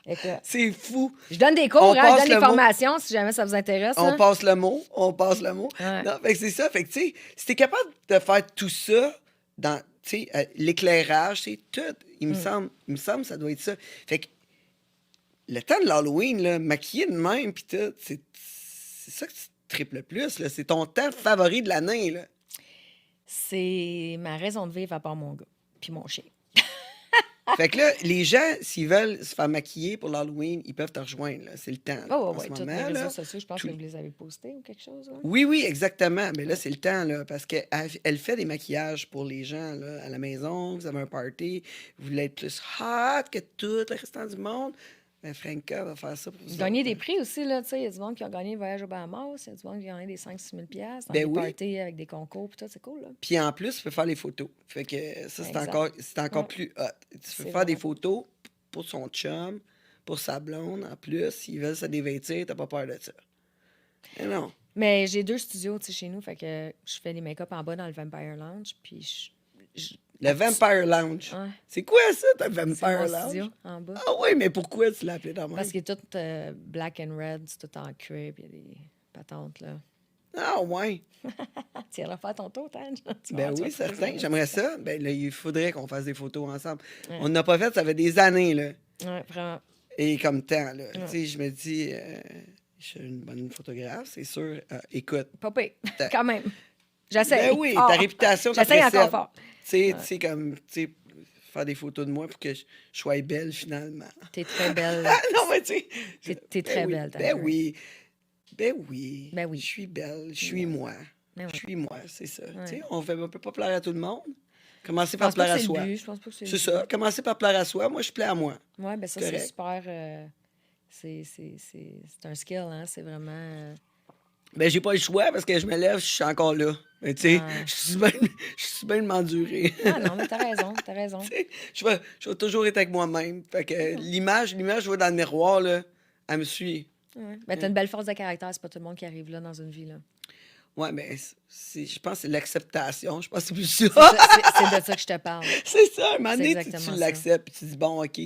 Écoute, C'est fou. je donne des cours, On hein, je passe donne le des mot. formations si jamais ça vous intéresse. On hein. passe le mot. On passe le mot. Ouais. Non, fait que c'est ça. Fait que, tu sais, si t'es capable de faire tout ça dans, tu sais, l'éclairage, c'est tout. Il me semble que ça doit être ça. Fait que le temps de l'Halloween, là, maquillé de même, pis tout, c'est ça que tu triples le plus, là. C'est ton temps favori de l'année, là. C'est ma raison de vivre à part mon gars puis mon chien. Fait que là, les gens, s'ils veulent se faire maquiller pour l'Halloween, ils peuvent te rejoindre, là. C'est le temps, là, Oh, en ouais, ce tous moment, les réseaux là. sociaux, je pense Tout- que vous les avez postés ou quelque chose. Ouais. Oui, oui, exactement. Mais là, c'est le temps, là, parce qu'elle elle fait des maquillages pour les gens là, à la maison. Vous avez un party, vous voulez être plus hot que tout le restant du monde. Ben, Franca va faire ça pour vous. Vous gagnez autres, des hein. prix aussi, là, tu sais. Il y a du monde qui a gagné le voyage au Bahamas, il y a du monde qui a gagné des 5-6 000 dans Ben des oui. parties avec des concours, puis tout, c'est cool, là. Puis en plus, tu peux faire les photos. Fait que ça, c'est Exact. encore Ouais. plus hot. Tu peux C'est faire des vraiment- photos pour son chum, pour sa blonde. En plus, s'ils veulent se dévêtir, t'as pas peur de ça. Mais non. Mais j'ai 2 studios, tu sais, chez nous, fait que je fais les make-up en bas dans le Vampire Lounge, puis Le Vampire Lounge. Ouais. C'est quoi ça, ta c'est Vampire mon Lounge? studio en bas. Ah oui, mais pourquoi tu l'as appelé dans Parce qu'il est tout black and red, c'est tout en cuir, puis il y a des patentes, là. Ah ouais. Tu iras faire ton tour, Tan? Tu Ben vas- oui, tu vas trouver certain. ça. J'aimerais ça. Ben là, il faudrait qu'on fasse des photos ensemble. Ouais. On n'a pas fait, ça fait des années, là. Ouais, vraiment. Et comme temps, là. Tu sais, je me dis, je suis une bonne photographe, c'est sûr. Écoute, Pas pire, T'as- quand même. J'essaie. ben oui, fort. ta réputation, ta J'essaie encore précède. fort. Tu sais, comme, tu sais, faire des photos de moi pour que je sois belle, finalement. T'es très belle. Ah non, mais tu sais. T'es très oui, belle, Ben Tangerine. oui. Ben oui. Ben oui. Je suis belle. Je suis moi. Ben Je oui. suis moi, c'est ça. Ouais. Tu sais, on peut pas plaire à tout le monde. Commencer Je par pense pas plaire que à c'est soi. le but. Je pense pas que c'est le C'est but. ça. Commencer par plaire à soi. Moi, je plais à moi. Ouais, ben ça, Correct. c'est super. C'est un skill, hein. C'est vraiment. Ben, j'ai pas le choix parce que je me lève, je suis encore là. Mais tu sais, Ouais. je suis bien de m'endurer. Ah non, mais t'as raison, t'as raison. Tu sais, je vais toujours être avec moi-même. Fait que l'image, je vois dans le miroir, là, elle me suit. Ouais. Ben, t'as une belle force de caractère. C'est pas tout le monde qui arrive là dans une vie, là. Ouais, mais je pense que c'est l'acceptation. Je pense que c'est plus C'est ça. c'est de ça que je te parle. C'est ça. Un moment C'est donné, exactement tu ça. l'acceptes puis tu dis, bon, OK,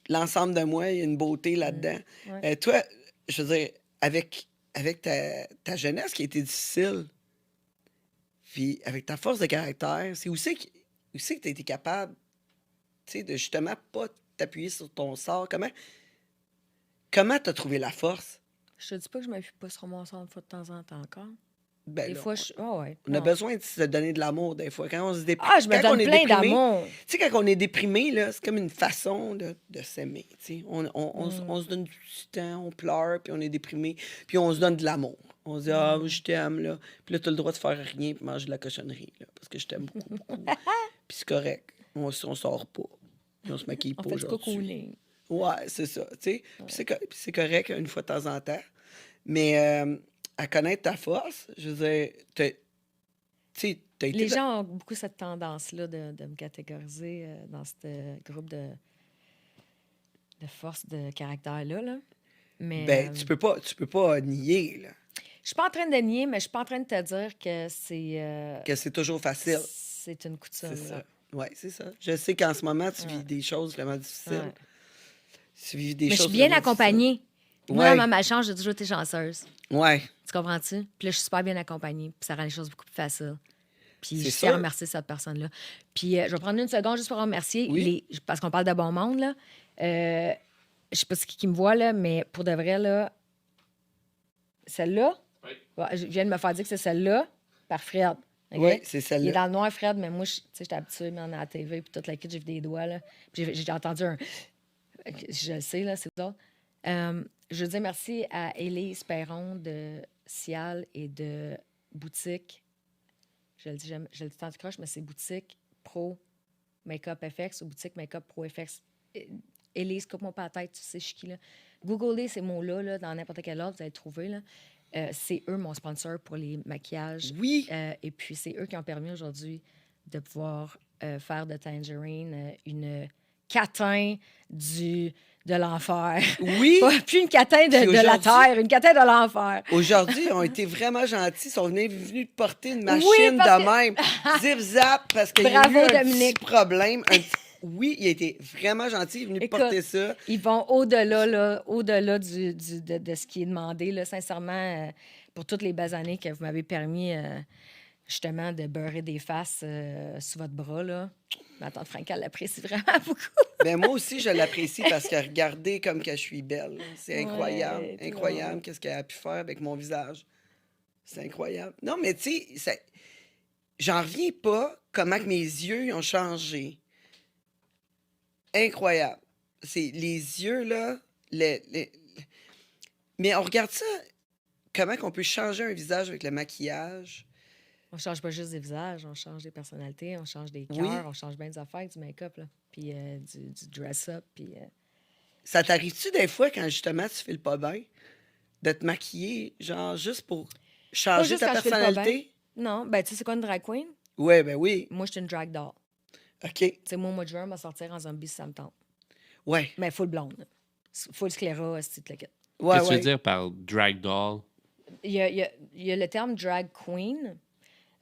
l'ensemble de moi, il y a une beauté là-dedans. Ouais. Toi, je veux dire, avec ta jeunesse qui a été difficile, puis avec ta force de caractère, c'est aussi que tu as été capable, tu sais, de justement pas t'appuyer sur ton sort. Comment tu as trouvé la force? Je te dis pas que je m'appuie pas sur mon sort une fois de temps en temps encore. Ben Des là, fois, je. Oh, ouais. on a non. besoin de se donner de l'amour des fois. Quand on se déprime, Ah, je me donne plein d'amour. Tu sais, quand on est déprimé, là, c'est comme une façon de s'aimer. Tu sais. On se donne du temps, on pleure, puis on est déprimé, puis on se donne de l'amour. On se dit, ah, je t'aime, là. Puis là, tu as le droit de faire rien puis manger de la cochonnerie, là, parce que je t'aime beaucoup, beaucoup. Puis c'est correct. On sort pas. Puis on se maquille On pas fait du aujourd'hui. cocooning. Ouais, c'est ça. Tu sais. Puis c'est correct une fois de temps en temps. Mais à connaître ta force, je veux dire, tu sais, t'as été. Les gens ont beaucoup cette tendance-là de me catégoriser dans ce groupe de force de caractère-là. Là. Mais Ben, tu peux pas nier, là, je suis pas en train de nier, mais je suis pas en train de te dire que c'est que c'est toujours facile. c'est une coutume. C'est là. ça. Oui, c'est ça. Je sais qu'en ce moment, tu vis Ouais. des choses vraiment difficiles. Ouais. Tu vis des Mais je choses suis bien vraiment accompagnée. Moi, Ouais. dans ma malchance, j'ai toujours été chanceuse. difficiles. Ouais. Tu comprends-tu? Puis là, je suis super bien accompagnée. Puis ça rend les choses beaucoup plus faciles. Puis C'est je tiens à sûr. remercier cette personne-là. Puis je vais prendre une seconde juste pour remercier, Oui. parce qu'on parle de bon monde, là. Je sais pas qui me voit, là, mais pour de vrai, là, celle-là, Oui. Ouais, je viens de me faire dire que c'est celle-là par Fred. OK? Oui, c'est Il est celle-là. dans le noir, Fred, mais moi, tu sais, j'étais habituée, mais on est à la TV, puis toute la kit, j'ai vu des doigts, là. Puis j'ai entendu un... Je le sais, là, c'est ça. Je veux dire merci à Élise Perron de Cial et de Boutique. Je le dis tant de croche, mais c'est Boutique Pro Makeup FX ou Boutique Makeup Pro FX. Élise, coupe-moi pas la tête, tu sais, je suis qui, là. Googlez ces mots-là là, dans n'importe quel ordre, vous allez trouver. Là. C'est eux mon sponsor pour les maquillages. Oui. Et puis, c'est eux qui ont permis aujourd'hui de pouvoir faire de Tangerine une catin de l'enfer. Oui. Plus une catin Puis de la aujourd'hui- terre, une catin de l'enfer. Aujourd'hui, ils ont été vraiment gentils. Ils sont venus te porter une machine Oui, parce de que- même. Zip-zap, parce qu'il y a eu Bravo, un Dominique. petit problème. Oui, il a été vraiment gentil. Il est venu te Écoute, porter ça. Ils vont au-delà, là, au-delà de ce qui est demandé. Là, sincèrement, pour toutes les belles années que vous m'avez permis, justement, de beurrer des faces sous votre bras. Là. Ma tante Franca l'apprécie vraiment beaucoup. Ben moi aussi, je l'apprécie parce que regardez comme que je suis belle. C'est incroyable. Ouais, Incroyable qu'est-ce qu'elle a pu faire avec mon visage. C'est incroyable. Non, mais tu sais, j'en reviens pas comment que mes yeux ils ont changé. Incroyable. C'est les yeux, là. Mais on regarde ça, comment qu'on peut changer un visage avec le maquillage. On change pas juste des visages, on change des personnalités, on change des Oui. cœurs, on change bien des affaires avec du make-up, là. Puis du dress-up, puis... Ça t'arrive-tu des fois quand justement tu files pas bien de te maquiller, genre juste pour changer juste ta quand je file pas personnalité? Non, ben tu sais c'est quoi une drag queen? Ouais, ben oui. Moi, je suis une drag doll. OK. Tu sais, moi, au mois de juin, on va sortir en zombie si ça me tente. Ouais. Mais full blonde. Là. Full scléra, c'est le kit. Ouais, Qu'est-ce que tu ouais. veux dire par drag doll? Il y a le terme drag queen.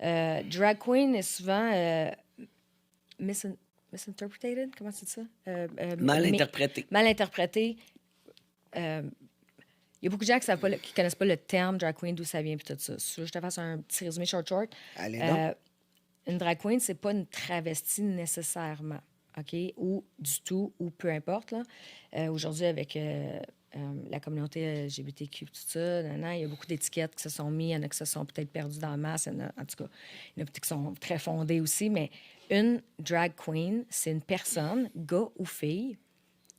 Drag queen est souvent misinterpreted. Comment c'est ça? Mal mais- interprété. Mal interprété. Il y a beaucoup de gens qui ne connaissent pas le terme drag queen, d'où ça vient, puis tout ça. Si je te fasse un petit résumé short. Allez donc. Une drag queen, c'est pas une travestie nécessairement, OK? Ou du tout, ou peu importe. Là. Aujourd'hui, avec la communauté LGBTQ, tout ça, il y a beaucoup d'étiquettes qui se sont mises. Il y en a qui se sont peut-être perdues dans la masse. En tout cas, il y en a qui sont très fondées aussi. Mais une drag queen, c'est une personne, gars ou fille.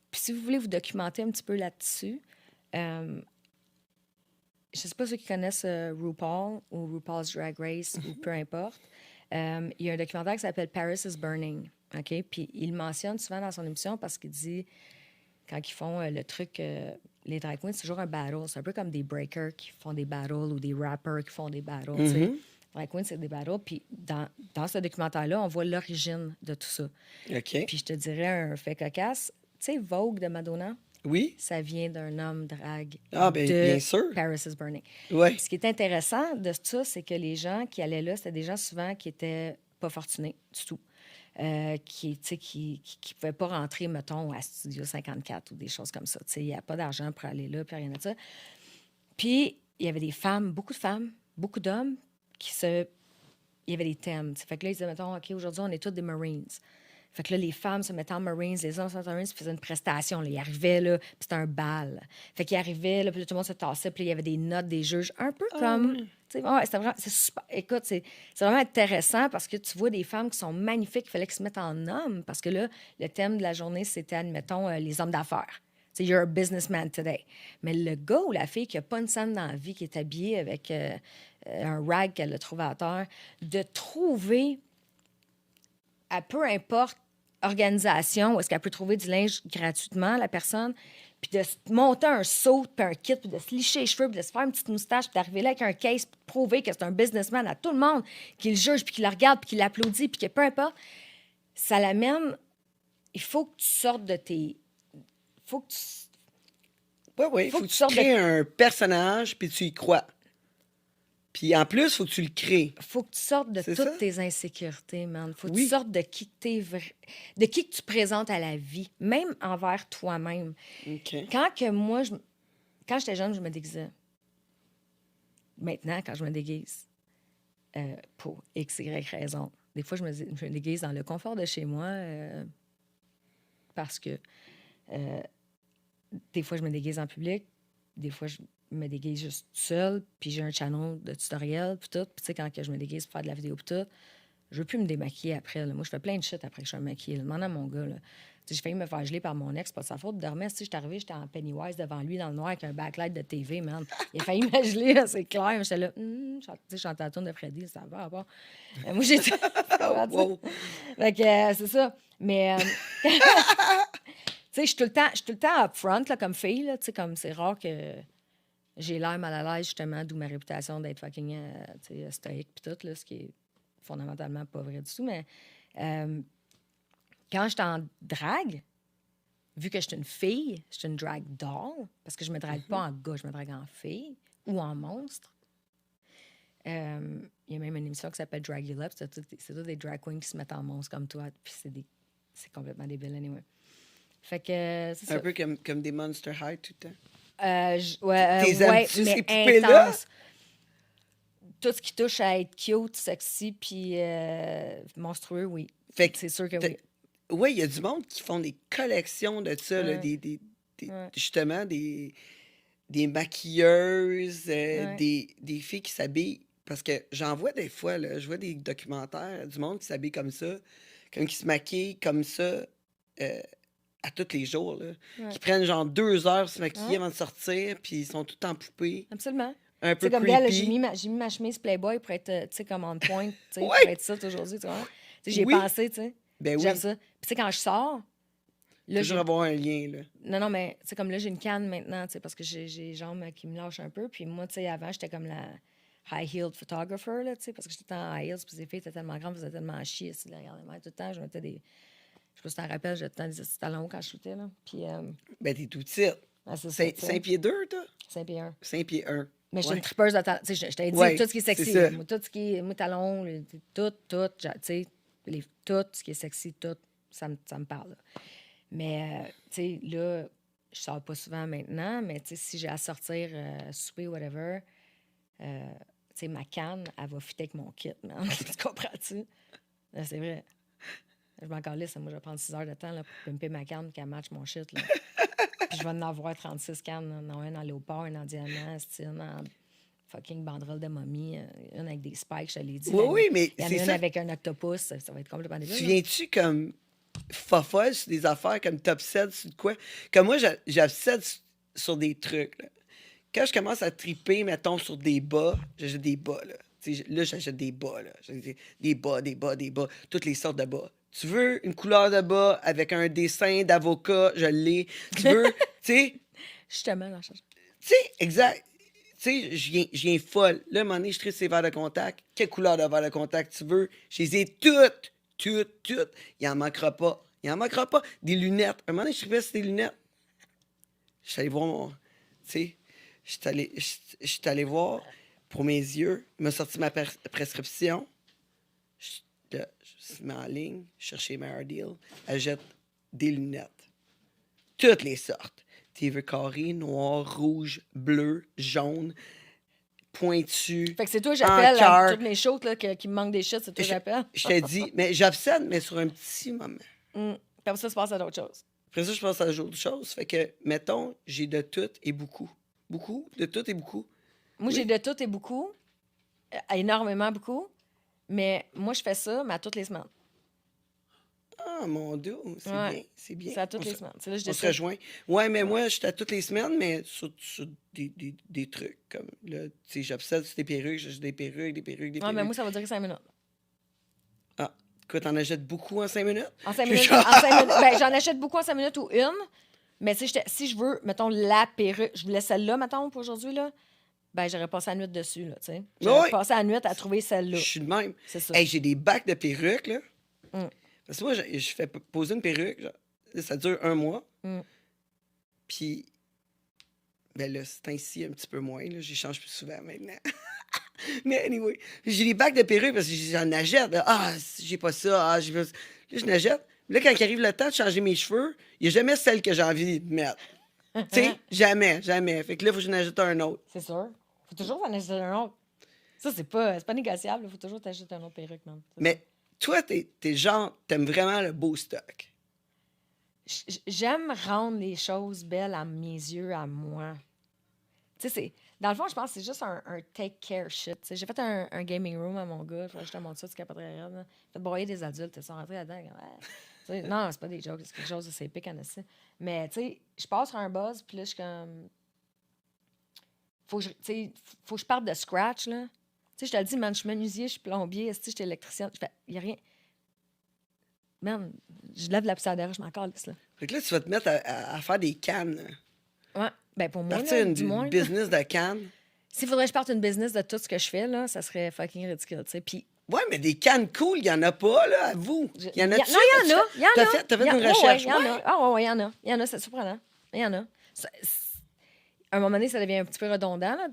Puis si vous voulez vous documenter un petit peu là-dessus, je ne sais pas ceux qui connaissent RuPaul ou RuPaul's Drag Race ou peu importe. Il y a un documentaire qui s'appelle Paris is Burning. OK? Puis il le mentionne souvent dans son émission parce qu'il dit, quand ils font le truc, les drag queens, c'est toujours un battle. C'est un peu comme des breakers qui font des battles ou des rappers qui font des battles. tu sais. Drag queens, c'est des battles. Puis dans ce documentaire-là, on voit l'origine de tout ça. OK. Puis je te dirais un fait cocasse. Tu sais, Vogue de Madonna, Oui? ça vient d'un homme drag Ah, ben, de bien sûr. Paris is Burning. Ouais. Ce qui est intéressant de ça, c'est que les gens qui allaient là, c'était des gens souvent qui étaient pas fortunés du tout. Qui ne pouvaient pas rentrer, mettons, à Studio 54 ou des choses comme ça. Il n'y a pas d'argent pour aller là, puis rien de ça. Puis, il y avait des femmes, beaucoup d'hommes, il y avait des thèmes. Fait que là, ils disaient, mettons, OK, aujourd'hui, on est tous des Marines. Fait que là, les femmes se mettaient en Marines, les hommes se mettaient en Marines, puis faisaient une prestation. Là. Ils arrivaient, là, puis c'était un bal. Fait qu'ils arrivaient, là, puis là, tout le monde se tassait, puis là, il y avait des notes des juges, un peu comme... tu sais, ouais, c'était vraiment... C'est super... Écoute, c'est vraiment intéressant parce que tu vois des femmes qui sont magnifiques, il fallait qu'ils se mettent en hommes, parce que là, le thème de la journée, c'était, admettons, les hommes d'affaires. Tu sais, you're a businessman today. Mais le gars ou la fille qui n'a pas une scène dans la vie, qui est habillée avec un rag qu'elle a trouvé à terre, de trouver... à peu importe organisation où est-ce qu'elle peut trouver du linge gratuitement, la personne, puis de se monter un saut, puis un kit, puis de se licher les cheveux, puis de se faire une petite moustache, puis d'arriver là avec un case, puis de prouver que c'est un businessman à tout le monde, qui le juge, puis qui le regarde, puis qui l'applaudit, puis que peu importe, ça l'amène... Il faut que tu sortes de tes... Faut que tu... Oui, oui. Faut que tu crées un personnage, puis tu y crois. Puis en plus, faut que tu le crées. Faut que tu sortes de C'est toutes ça? tes insécurités, man. Faut que Oui. tu sortes de qui de qui que tu présentes à la vie, même envers toi-même. OK. Quand j'étais jeune, je me déguisais. Maintenant, quand je me déguise, pour X, Y raison, des fois, je me déguise dans le confort de chez moi parce que des fois, je me déguise en public. Des fois, me déguise juste seule, puis j'ai un channel de tutoriel, puis tout. Puis tu sais, quand que je me déguise pour faire de la vidéo, puis tout, je veux plus me démaquiller après. Là. Moi, je fais plein de shit après que je suis maquillée. Demande à mon gars, là. Tu sais, j'ai failli me faire geler par mon ex, pas de sa faute. Je dormais, si j'étais arrivée, j'étais en Pennywise devant lui dans le noir avec un backlight de TV, man. Il a failli me geler, là, c'est clair. J'étais là, tu sais, je chantais la tune de Freddy, ça va, à part. Moi, j'étais. Wow. Fait que c'est ça. Mais, tu sais, je suis tout le temps upfront, là, comme fille, là. Tu sais, comme c'est rare que j'ai l'air mal à l'aise, justement, d'où ma réputation d'être fucking, tu sais, stoïque, puis tout, là, ce qui est fondamentalement pas vrai du tout. Mais quand j'étais en drague, vu que je suis une fille, je suis une drag doll, parce que je me drague pas en gars, je me drague en fille ou en monstre. Il y a même une émission qui s'appelle Drag You Love. C'est tous des drag queens qui se mettent en monstre comme toi. Puis c'est complètement débile, anyway. Fait que c'est ça. Un peu comme des Monster High tout le temps. Ouais, aimes-tu, mais ces poupées-là? intense. Tout ce qui touche à être cute, sexy, puis monstrueux, oui. Fait que C'est sûr que t'as- oui. Oui, il y a du monde qui font des collections de ça, là, justement, des maquilleuses, des filles qui s'habillent. Parce que j'en vois des fois, là, je vois des documentaires du monde qui s'habille comme ça, comme qui se maquille comme ça à tous les jours, là. Ouais. Qui prennent genre 2 heures pour se maquiller Ouais. avant de sortir, puis ils sont tout en poupée, Absolument. un Tu sais, peu comme elle, j'ai creepy. mis ma chemise Playboy pour être, tu sais, comme on point, tu sais, Ouais. pour être ça aujourd'hui, tu vois. Tu sais, j'y ai Oui. pensé, tu sais. Ben oui, J'aime ça. Puis tu sais, quand je sors, là, toujours avoir un lien, là. Non, mais tu sais, comme là, j'ai une canne maintenant, tu sais, parce que j'ai les jambes qui me lâchent un peu. Puis moi, tu sais, avant, j'étais comme la high-heeled photographer, là, tu sais, parce que j'étais tout le temps en high heels, puis les filles étaient tellement grandes, faisaient tellement chier, là, regardez-moi, tout le temps, je mettais des... Je sais pas si tu t'en rappelles, j'avais tout le temps des talons quand je shootais, là. Puis, Ben t'es tout petit. c'est ça, tu sais. 5 pieds 2, toi? 5 pieds 1. 5 pieds 1. Mais je suis Ouais. une tripeuse de talons. Tu sais, je t'avais dit Ouais, tout ce qui est c'est sexy. ça. Là. Moi, tout ce qui est... Moi, talons, tout, tu sais, tout ce qui est sexy, tout, ça me parle, là. Mais, tu sais, là, je sors pas souvent maintenant, mais tu sais, si j'ai à sortir, souper, whatever, tu sais, ma canne, elle va fitter avec mon kit, man. Tu comprends-tu? Là, c'est vrai. Je m'en calisse, moi, je vais prendre 6 heures de temps là, pour pimper ma canne qu'elle matche mon shit, là. Puis je vais en avoir 36 cannes, là, un en léopard, une en diamant, une en fucking banderole de momie, une avec des spikes, je te l'ai dit. Oui, oui, mais il y en a c'est une ça. avec un octopus, ça va être complètement débile. Tu là. viens-tu comme fofolle sur des affaires comme t'obsèdes sur de quoi? Comme moi, j'obsède sur des trucs, là. Quand je commence à triper, mettons, sur des bas, j'achète des bas, là. Là, j'achète des bas, là. J'achète des bas, toutes les sortes de bas. Tu veux une couleur de bas avec un dessin d'avocat, je l'ai. Tu veux, tu sais, Justement, dans exact. Tu sais, je viens folle. Là, à un moment donné, je tripe ces verres de contact. Quelle couleur de verre de contact tu veux? Je les ai toutes. Il en manquera pas. Des lunettes. À un moment donné, je tripais sur des lunettes. Je suis allé voir mon... Tu sais, je suis allé voir pour mes yeux. Il m'a sorti ma prescription. Là, je me mets en ligne, chercher les meilleurs deals. Elle jette des lunettes. Toutes les sortes. TV carré, noir, rouge, bleu, jaune, pointu. Fait que c'est toi, j'appelle en à cœur. toutes les shows là, qui me manquent des shit, c'est toi, j'appelle. Je te dis, mais j'obsède, mais sur un petit moment. Comme ça, se passe à d'autres choses. Après ça, je pense à d'autres choses. Fait que, mettons, j'ai de tout et beaucoup. Beaucoup, de tout et beaucoup. Moi, Oui. j'ai de tout et beaucoup, énormément beaucoup, mais moi, je fais ça, mais à toutes les semaines. Ah, mon Dieu, c'est Ouais. bien, c'est bien. C'est à toutes les semaines. C'est là que je On se décide. rejoint. Ouais, mais moi, je suis à toutes les semaines, mais sur des trucs. Comme là, tu sais, j'obsède sur des perruques, j'ai des perruques. Ouais, mais moi, ça va durer 5 minutes. Ah, quoi, t'en achètes beaucoup en 5 minutes? En 5 Je minutes, suis en 5 minutes. Ben, j'en achète beaucoup en 5 minutes ou une. Mais si je veux, mettons, la perruque, je voulais celle-là, mettons, pour aujourd'hui, là, ben, j'aurais passé la nuit dessus, là, tu sais. J'aurais Ouais. passé la nuit à trouver celle-là. Je suis de même. C'est ça. Hey, j'ai des bacs de perruques, là. Mm. Parce que moi, je fais poser une perruque, genre, ça dure 1 mois. Mm. Puis, ben là, c'est ainsi un petit peu moins, là. J'y change plus souvent maintenant. Mais anyway, j'ai des bacs de perruques parce que j'en achète. Là. Ah, j'ai pas ça. Ah, j'ai pas ça. Là, je n'achète. Là, quand il arrive le temps de changer mes cheveux, il n'y a jamais celle que j'ai envie de mettre. Tu sais, jamais. Fait que là, il faut que j'en ajoute un autre. C'est sûr. Faut toujours en acheter un autre. Ça, c'est pas négociable. Faut toujours t'acheter un autre perruque, man. Mais toi, t'es genre, t'aimes vraiment le beau stock. J'aime rendre les choses belles à mes yeux, à moi. Tu sais, dans le fond, je pense que c'est juste un take care shit. Tu sais, j'ai fait un gaming room à mon gars. Je te montre ça, tu capoterais raide. Là. J'ai fait broyer des adultes. Ils sont rentrés là-dedans. Comme, ah. Tu sais, non, c'est pas des jokes. C'est quelque chose d'assez épique en esti. Mais, tu sais, je passe sur un buzz, puis là, je suis comme... Faut que je parte de scratch, là. Tu sais, je te le dis, man, je suis menuisier, je suis plombier, esti, je suis électricienne. Il n'y a rien... Man, je lève la poussière derrière, je m'en calisse, là. Fait que là, tu vas te mettre à faire des cannes. Ouais. Ben, pour moi, Partir là, du moins... une business de cannes. S'il faudrait que je parte une business de tout ce que je fais, là, ça serait fucking ridicule, tu sais. Puis... Ouais, mais des cannes cool, il n'y en a pas, là, à vous. Il y en a Non, il y en a. Il y en T'as a. fait Il y en- une ouais, recherche, il y en a. Ah, ouais, il y en a. Il y en a, c'est surprenant. Il y en a. À un moment donné, ça devient un petit peu redondant, là,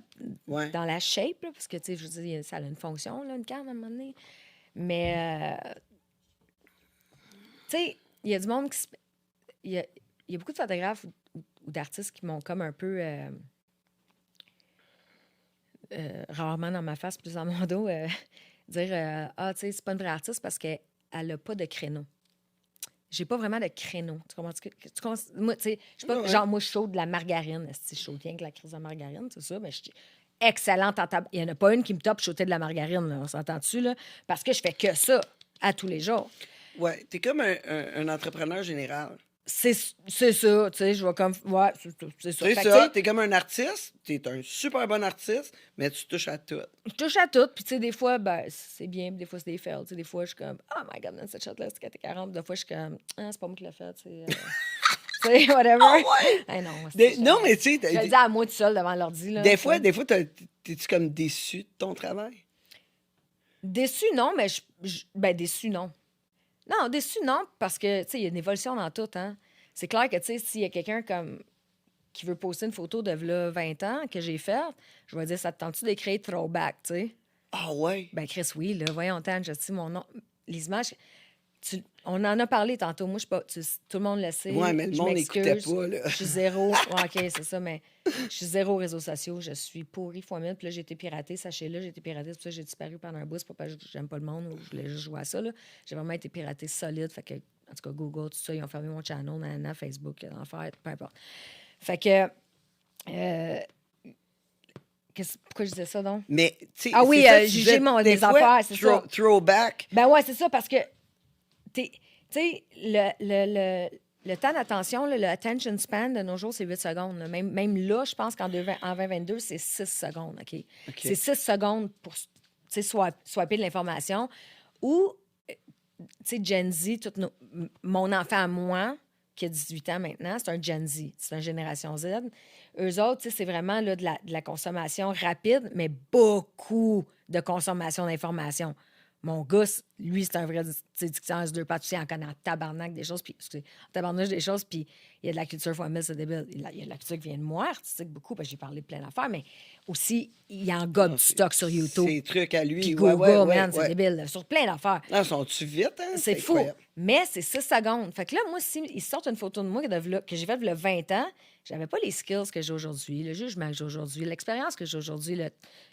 Ouais. dans la shape, là, parce que, tu sais, je veux dire, ça a une fonction, là, une canne, à un moment donné. Mais, tu sais, il y a du monde qui... Il y a beaucoup de photographes ou d'artistes qui m'ont comme un peu... rarement dans ma face, plus dans mon dos, dire ah, tu sais, c'est pas une vraie artiste parce qu'elle n'a pas de créneau. J'ai pas vraiment de créneau. Tu comprends? Moi, tu sais, je suis pas. Ouais. Genre, moi, je chaude de la margarine. Je chaude rien que la crise de margarine, c'est ça. Mais je suis excellente en Il y en a pas une qui me top chauder de la margarine, là. On s'entend-tu, là? Parce que je fais que ça à tous les jours. Ouais, t'es comme un entrepreneur général. C'est ça, tu sais, je vais comme... Ouais, c'est ça. Tu sais Fait que, ça, tu sais, t'es comme un artiste, t'es un super bon artiste, mais tu touches à tout. je touche à tout. Puis, tu sais, des fois, ben, c'est bien, puis des fois, c'est des fails. Tu sais, des fois, je suis comme, oh my god, man, cette shot-là, c'est 40. Des fois, je suis comme, ah, c'est pas moi qui l'ai fait, tu sais. Tu sais, whatever. Ah ouais? Ah non, Non, mais tu sais, je le dis à moi tout seul devant l'ordi. Là, des fois, t'es-tu comme déçu de ton travail? Déçu, non, mais ben, déçu, non. Non, déçu, non, parce que, tu sais, il y a une évolution dans tout, hein. C'est clair que, tu sais, s'il y a quelqu'un comme qui veut poster une photo de là, 20 ans que j'ai faite, je vais dire, ça te tente-tu d'écrire throwback, tu sais? Ah ouais? Ben, Chris, oui, là, voyons, Tan, je sais mon nom. Les images, on en a parlé tantôt. Moi, je suis pas. Tout le monde le sait. Ouais, mais le Je monde m'excuse. n'écoutait pas, là. Je suis zéro. Ouais, OK, c'est ça, mais je suis zéro réseaux sociaux. Je suis pourri fois mille. Puis là, j'ai été piratée. Sachez-le, j'ai été piratée. C'est pour ça que j'ai disparu pendant un bout. C'est pas parce que j'aime pas le monde ou je voulais juste jouer à ça, là. J'ai vraiment été piratée solide. Fait que, en tout cas, Google, tout ça, ils ont fermé mon channel, nanana, Facebook, l'enfer, peu importe. Fait que. Pourquoi je disais ça, donc? Mais, tu sais, Ah oui, c'est ça que tu juger disais, des des fois, affaires, c'est ça. Throwback. Ben ouais, c'est ça, parce que, tu sais, le temps d'attention, là, le attention span de nos jours, c'est 8 secondes. Là. Même là, je pense qu'en 2022, c'est 6 secondes, OK? C'est 6 secondes pour, tu sais, swiper de l'information. Ou, tu sais, Gen Z, mon enfant à moi, qui a 18 ans maintenant, c'est un Gen Z, c'est une génération Z. Eux autres, tu sais, c'est vraiment là, de la consommation rapide, mais beaucoup de consommation d'informations. Mon gars, lui, c'est un vrai dictionnaire deux pattes. Tu sais, il en connaît en tabarnak des choses, puis en tabarnak des choses, puis il y a de la culture fois mille, c'est débile. Il y a de la culture qui vient de moi, artistique beaucoup, parce que j'ai parlé de plein d'affaires, mais aussi, il engobe du stock sur YouTube. Ces trucs à lui. Puis ouais, Google, ouais, man, ouais. c'est débile, là, sur plein d'affaires. Non, sont-tu vite, hein? C'est fou. incroyable. Mais c'est 6 secondes. Fait que là, moi, si ils sortent une photo de moi que j'ai faite il y a 20 ans, j'avais pas les skills que j'ai aujourd'hui, le jugement que j'ai aujourd'hui, l'expérience que j'ai aujourd'hui,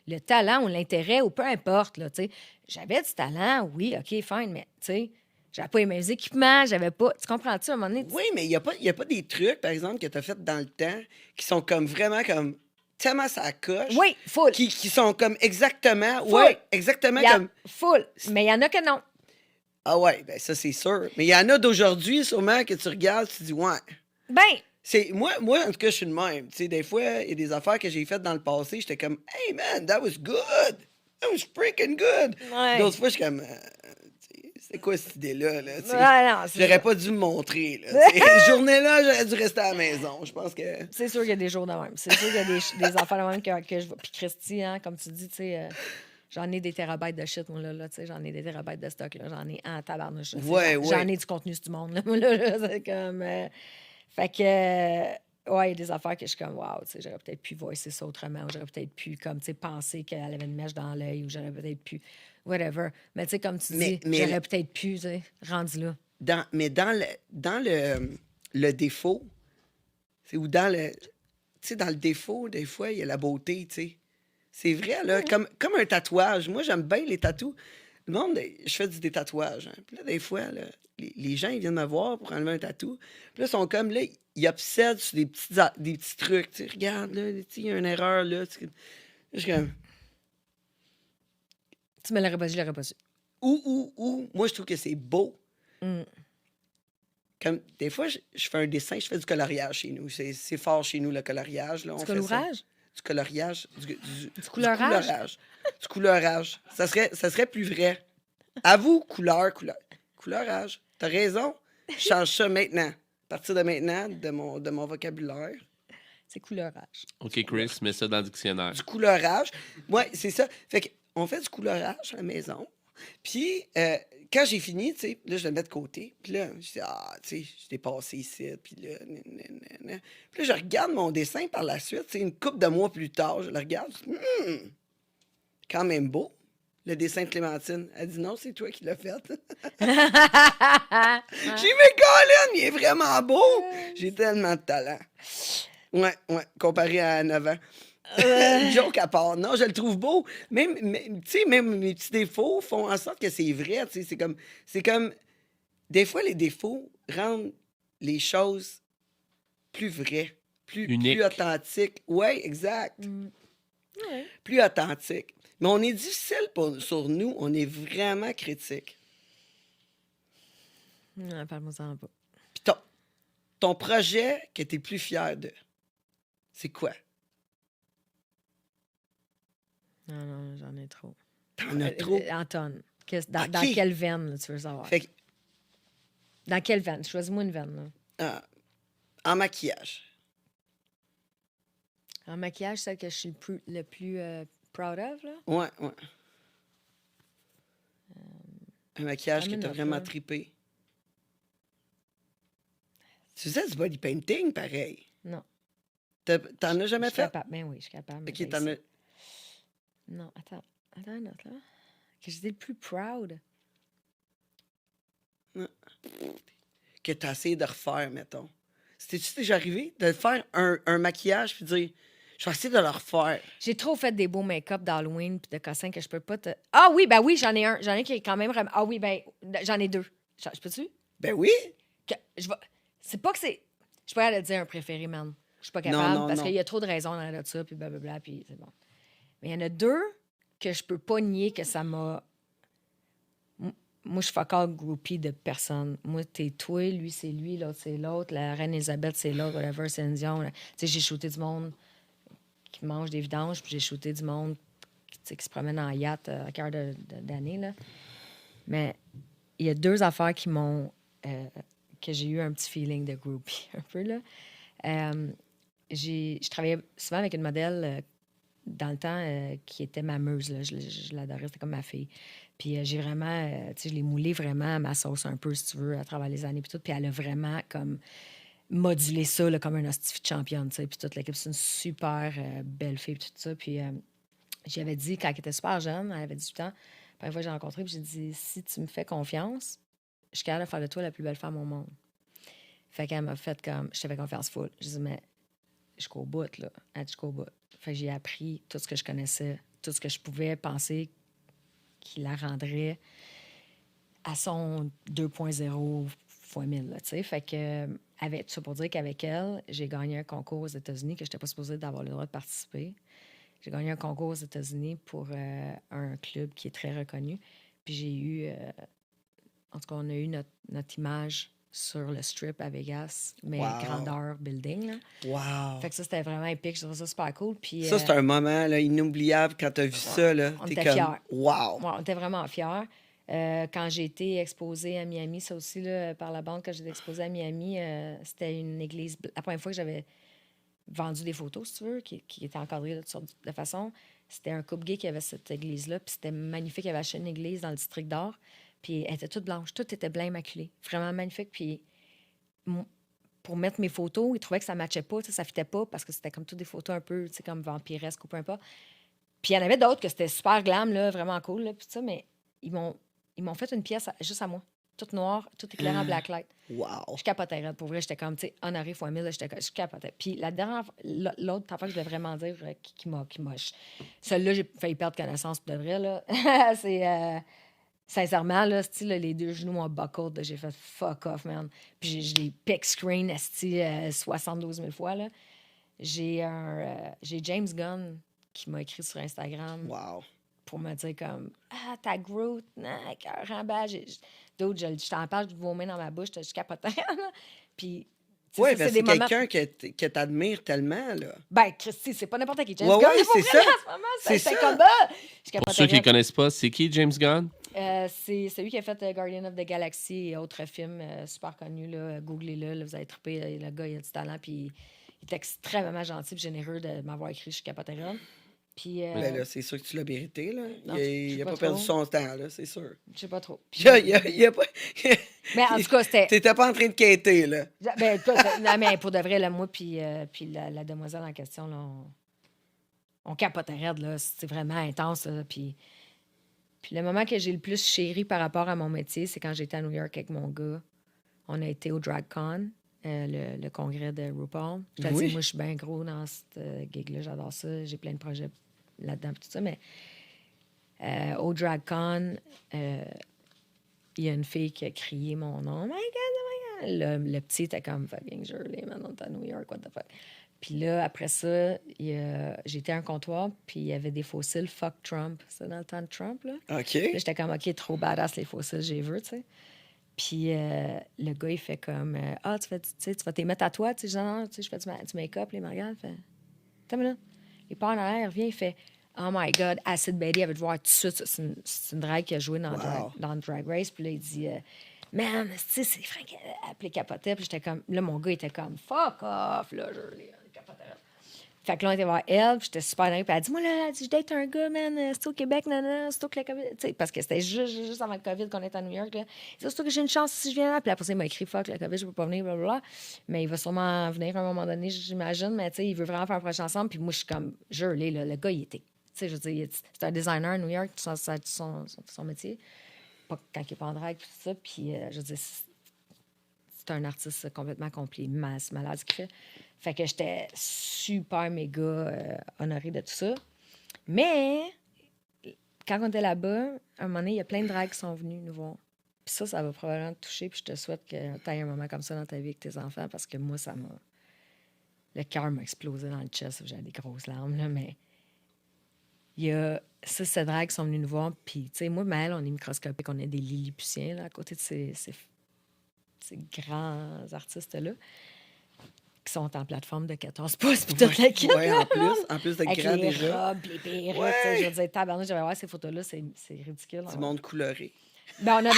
le talent ou l'intérêt ou peu importe, là, tu sais. J'avais du talent, oui, OK, fine, mais, tu sais, j'avais pas les mêmes équipements, j'avais pas... Tu comprends-tu, à un moment donné? Oui, mais il n'y a pas des trucs, par exemple, que tu as fait dans le temps qui sont comme vraiment comme tellement ça coche. Oui, full. Qui sont comme exactement. Full. Ouais, exactement Il y a comme. full. Mais il y en a que non. Ah ouais, ben ça, c'est sûr. Mais il y en a d'aujourd'hui, sûrement, que tu regardes, tu dis, ouais. Ben, Moi, en tout cas, je suis le même. Tu sais, des fois, il y a des affaires que j'ai faites dans le passé, j'étais comme, hey man, that was good. That was freaking good. Ouais. D'autres fois, je suis comme, c'est quoi cette idée-là? Là, tu sais? ouais, non, c'est J'aurais ça. pas dû me montrer. Là, tu sais. Cette journée-là, j'aurais dû rester à la maison. Je pense que. C'est sûr qu'il y a des jours de même. C'est sûr qu'il y a des affaires de même que je vois. Puis Christy, hein, comme tu dis, tu sais, j'en ai des térabytes de shit, moi, là tu sais, j'en ai des térabytes de stock, là. J'en ai en tabarnouche. Là, Ouais, ouais. J'en ai du contenu sur du monde, là. Moi, là, c'est comme... fait que... ouais, il y a des affaires que je suis comme, wow, tu sais, j'aurais peut-être pu voicer ça autrement, ou j'aurais peut-être pu, comme, tu sais, penser qu'elle avait une mèche dans l'œil, ou j'aurais peut-être pu... Whatever. Mais tu sais, comme tu dis, mais j'aurais peut-être pu, tu sais, rendu là. Mais dans le défaut, c'est ou dans le. Tu sais, dans le défaut, des fois, il y a la beauté, tu sais. C'est vrai, là. Comme un tatouage. Moi, j'aime bien les tatous. le monde, je fais des tatouages. Hein. Puis là, des fois, là, les gens, ils viennent me voir pour enlever un tatou. Puis là, ils sont comme, là, ils obsèdent sur des petits trucs. Tu sais, regarde, là, tu sais, il y a une erreur, là. Je suis comme, Tu me l'aurais pas dit, je l'aurais pas su. moi, je trouve que c'est beau. Mm. Comme, des fois, je fais un dessin, je fais du coloriage chez nous. C'est fort chez nous, le coloriage. Là, on Du fait ça. colorage? Du coloriage. Du couleur-age? Du couleur-âge. Ça serait plus vrai. À vous, couleur. Couleur-âge. T'as raison. Je change ça maintenant. À partir de maintenant, de mon vocabulaire. C'est couleur-âge. OK, Chris, mets ça dans le dictionnaire. Du couleur-âge. Ouais, c'est ça. Fait qu'on fait du couleur-âge à la maison. Puis, quand j'ai fini, tu sais, là, je le mets de côté. Puis là, je dis, tu sais, je t'ai passé ici. Puis là, nanana. Puis là, je regarde mon dessin par la suite. C'est une couple de mois plus tard. Je le regarde. Je dis, quand même beau. Le dessin de Clémentine. Elle dit, non, c'est toi qui l'as fait. J'ai mes Colin, il est vraiment beau. J'ai tellement de talent. Ouais, comparé à 9 ans. Joke à part. Non, je le trouve beau. Même, tu sais, même mes petits défauts font en sorte que c'est vrai. Tu sais, c'est comme... Des fois, les défauts rendent les choses plus vraies, Uniques. plus authentiques. Oui, exact. Ouais. Plus authentiques. Mais on est difficile sur nous. On est vraiment critique. Non, parle-moi-en pas. Puis ton projet que tu es plus fier de, c'est quoi? Non, j'en ai trop. T'en as trop. En tonnes. Ok. Dans quelle veine, là, tu veux savoir? Fait que, Dans quelle veine? Choisis-moi une veine. Là. en maquillage. En maquillage, celle que je suis le plus proud of, là? Ouais. Un maquillage que Amène t'as la vraiment fleur. trippé. Tu faisais du body painting, pareil. Non. T'en as Je jamais suis fait? capable. Ben oui, je suis capable. mais Ok, j'ai t'en ça. as... Non, attends une autre, là. Que j'étais le plus proud. que t'as essayé de refaire, mettons. C'était-tu déjà arrivé de faire un maquillage puis de dire, je vais essayer de le refaire? J'ai trop fait des beaux make-up d'Halloween puis de cossins que je peux pas te... Ah oui, ben oui, j'en ai un. J'en ai un qui est quand même... Ah oui, ben j'en ai deux. Je peux-tu? Ben oui! C'est pas que c'est... Je peux pas le dire un préféré, man. Je suis pas capable non, parce non. qu'il y a trop de raisons dans de ça, puis blablabla, puis c'est bon. Mais il y en a deux que je peux pas nier que ça m'a... Moi, je suis fuck all groupie de personne. Moi, t'es toi, lui, c'est lui, l'autre, c'est l'autre. La reine Elisabeth, c'est l'autre, whatever, c'est Dion. Tu sais, j'ai shooté du monde qui mange des vidanges, puis j'ai shooté du monde qui se promène en yacht à cœur d'année, là. Mais il y a deux affaires qui m'ont... que j'ai eu un petit feeling de groupie, un peu, là. Je travaillais souvent avec une modèle dans le temps qui était ma muse, là. Je l'adorais, c'était comme ma fille. Puis j'ai vraiment, tu sais, je l'ai moulée vraiment à ma sauce un peu, si tu veux, à travers les années, puis tout. Puis elle a vraiment comme modulé ça, là, comme un hostie de championne, tu sais. Puis toute l'équipe, c'est une super belle fille, puis tout ça. Puis j'avais dit, quand elle était super jeune, elle avait 18 ans, la première fois que j'ai rencontré, puis j'ai dit, si tu me fais confiance, je suis capable de faire de toi la plus belle femme au monde. Fait qu'elle m'a fait comme, je te fais confiance full. Je dis, mais jusqu'au bout, là. Elle dit, jusqu'au bout. Fait que j'ai appris tout ce que je connaissais, tout ce que je pouvais penser qui la rendrait à son 2.0 fois 1000, là, tu sais. Fait que, tout ça pour dire qu'avec elle, j'ai gagné un concours aux États-Unis que je n'étais pas supposée d'avoir le droit de participer. J'ai gagné un concours aux États-Unis pour un club qui est très reconnu. Puis j'ai eu... en tout cas, on a eu notre image sur le strip à Vegas, mais Wow. grandeur building, là. Wow! Fait que ça, c'était vraiment épique. Je trouvais ça super cool. Puis, Ça, c'est un moment là, inoubliable quand t'as vu ça. Là. on T'es était comme, fiers. wow! ouais, on était vraiment fiers. Quand j'ai été exposée à Miami, ça aussi, là, par la bande, quand j'ai été exposée à Miami, c'était une église... La première fois que j'avais vendu des photos, si tu veux, qui était encadrée de toute sorte de façon, c'était un couple gay qui avait cette église-là, puis c'était magnifique. Il avait acheté une église dans le district d'or, puis elle était toute blanche. Tout était blanc immaculé. Vraiment magnifique. Puis pour mettre mes photos, ils trouvaient que ça ne matchait pas, ça ne fitait pas, parce que c'était comme toutes des photos un peu, tu sais, comme vampiresques ou peu importe. Puis il y en avait d'autres que c'était super glam, là, vraiment cool, là, puis ça, mais ils m'ont fait une pièce juste à moi. Toute noire, tout éclairé en blacklight. Wow! Je capotais, là. Pour vrai, j'étais comme, tu sais, honoré fois 1000, là, je capotais. Puis l'autre affaire que je voulais vraiment dire qui m'a... Celle-là, j'ai failli perdre connaissance pour de vrai, là. C'est Sincèrement, là, style, là, les 2 genoux m'ont buckled. Là, j'ai fait fuck off, man. Puis j'ai des pick screen, style, 72 000 fois, là. J'ai James Gunn qui m'a écrit sur Instagram Wow. pour me dire comme « Ah, ta Groot, cœur en bas. » D'autres, je t'en parle, je vomir dans ma bouche, je capotais. Puis, tu sais, Oui, ça, parce que c'est c'est des moments... quelqu'un que t'admires tellement, là. Ben, Christy, c'est pas n'importe qui. James Ouais, Gunn, ouais, pour c'est vrai, ça. en ce moment, C'est c'est ça. comme ça. Je Pour capotais ceux qui ne raide. connaissent pas, c'est qui James Gunn? C'est celui qui a fait Guardian of the Galaxy et autres films super connus. Là. Googlez-le, là, vous allez triper. Le gars, il a du talent, puis il est extrêmement gentil et généreux de m'avoir écrit. Je suis capotais raide. Puis, Ben là, c'est sûr que tu l'as mérité, là. non, Il je sais a pas pas perdu trop. son temps, là, c'est sûr. je sais pas trop. Puis, Il a pas... mais en tout cas, c'était... T'étais pas en train de quêter, là. Ben, non, mais pour de vrai, là, moi puis la demoiselle en question, là, on capotait raide, là. C'est vraiment intense, là. Puis le moment que j'ai le plus chéri par rapport à mon métier, c'est quand j'étais à New York avec mon gars. On a été au DragCon, le congrès de RuPaul. Je te Oui. dis, moi, je suis bien gros dans cette gig-là. J'adore ça. J'ai plein de projets là-dedans, puis tout ça. Mais au DragCon, il y a une fille qui a crié mon nom. « Oh my God, oh my God! » Le petit était comme « fucking Shirley, man, on est à New York, what the fuck? » Puis là, après ça, j'étais à un comptoir, puis il y avait des fossiles « fuck Trump ». C'était dans le temps de Trump, là. OK. Là, j'étais comme « OK, trop badass, les fossiles, j'ai vu, tu sais. » Puis le gars, il fait comme « Ah, tu vas t'y mettre à toi? » Tu sais, genre, non, tu sais, je fais du make-up, les Marianne. Fait « Attends une minute. » Il part en arrière, il revient, il fait « Oh my God, Acid Betty, elle veut te voir tout de suite. » C'est une drague qui a joué dans, dans Drag Race. Puis là, il dit Man, tu sais, c'est Frank, elle capotait. Puis j'étais comme, là, mon gars était comme fuck off, là, je capotais. Fait que là, on était voir elle, puis j'étais super dingue. Puis elle dit, moi, là, je date un gars, man, c'est au Québec, nanana, c'est au que la COVID. Tu sais, parce que c'était juste avant le COVID qu'on était à New York, là. C'est au que j'ai une chance si je viens là. Puis après ça, il m'a écrit, fuck, la COVID, je peux pas venir, blablabla. Mais il va sûrement venir à un moment donné, j'imagine. Mais tu sais, il veut vraiment faire un projet ensemble. Puis moi, je suis comme, gelée, là. Le gars, il était, tu sais, je veux dire, c'est un designer à New York, ça son métier. Pas quand il est pas en drague, puis tout ça. Puis je veux dire, c'est un artiste complètement complet, malade ce qu'il fait. Fait que j'étais super méga honorée de tout ça. Mais quand on était là-bas, à un moment donné, il y a plein de drags qui sont venus nous voir. Puis ça va probablement te toucher. Puis je te souhaite que tu aies un moment comme ça dans ta vie avec tes enfants parce que moi, ça m'a... Le cœur m'a explosé dans le chest. J'avais des grosses larmes, là, mais... Il y a 6-7 drags qui sont venus nous voir. Puis, tu sais, moi, Maëlle, on est microscopique. On est des Lilliputiens, là, à côté de ces grands artistes-là qui sont en plateforme de 14 pouces, puis toute la kit. Oui, en plus de avec grand les déjà. robes, les perruques, Ouais. tu sais, je veux dire, tabarnak, j'avais voir ces photos-là, c'est ridicule. Du monde coloré. Ben, on a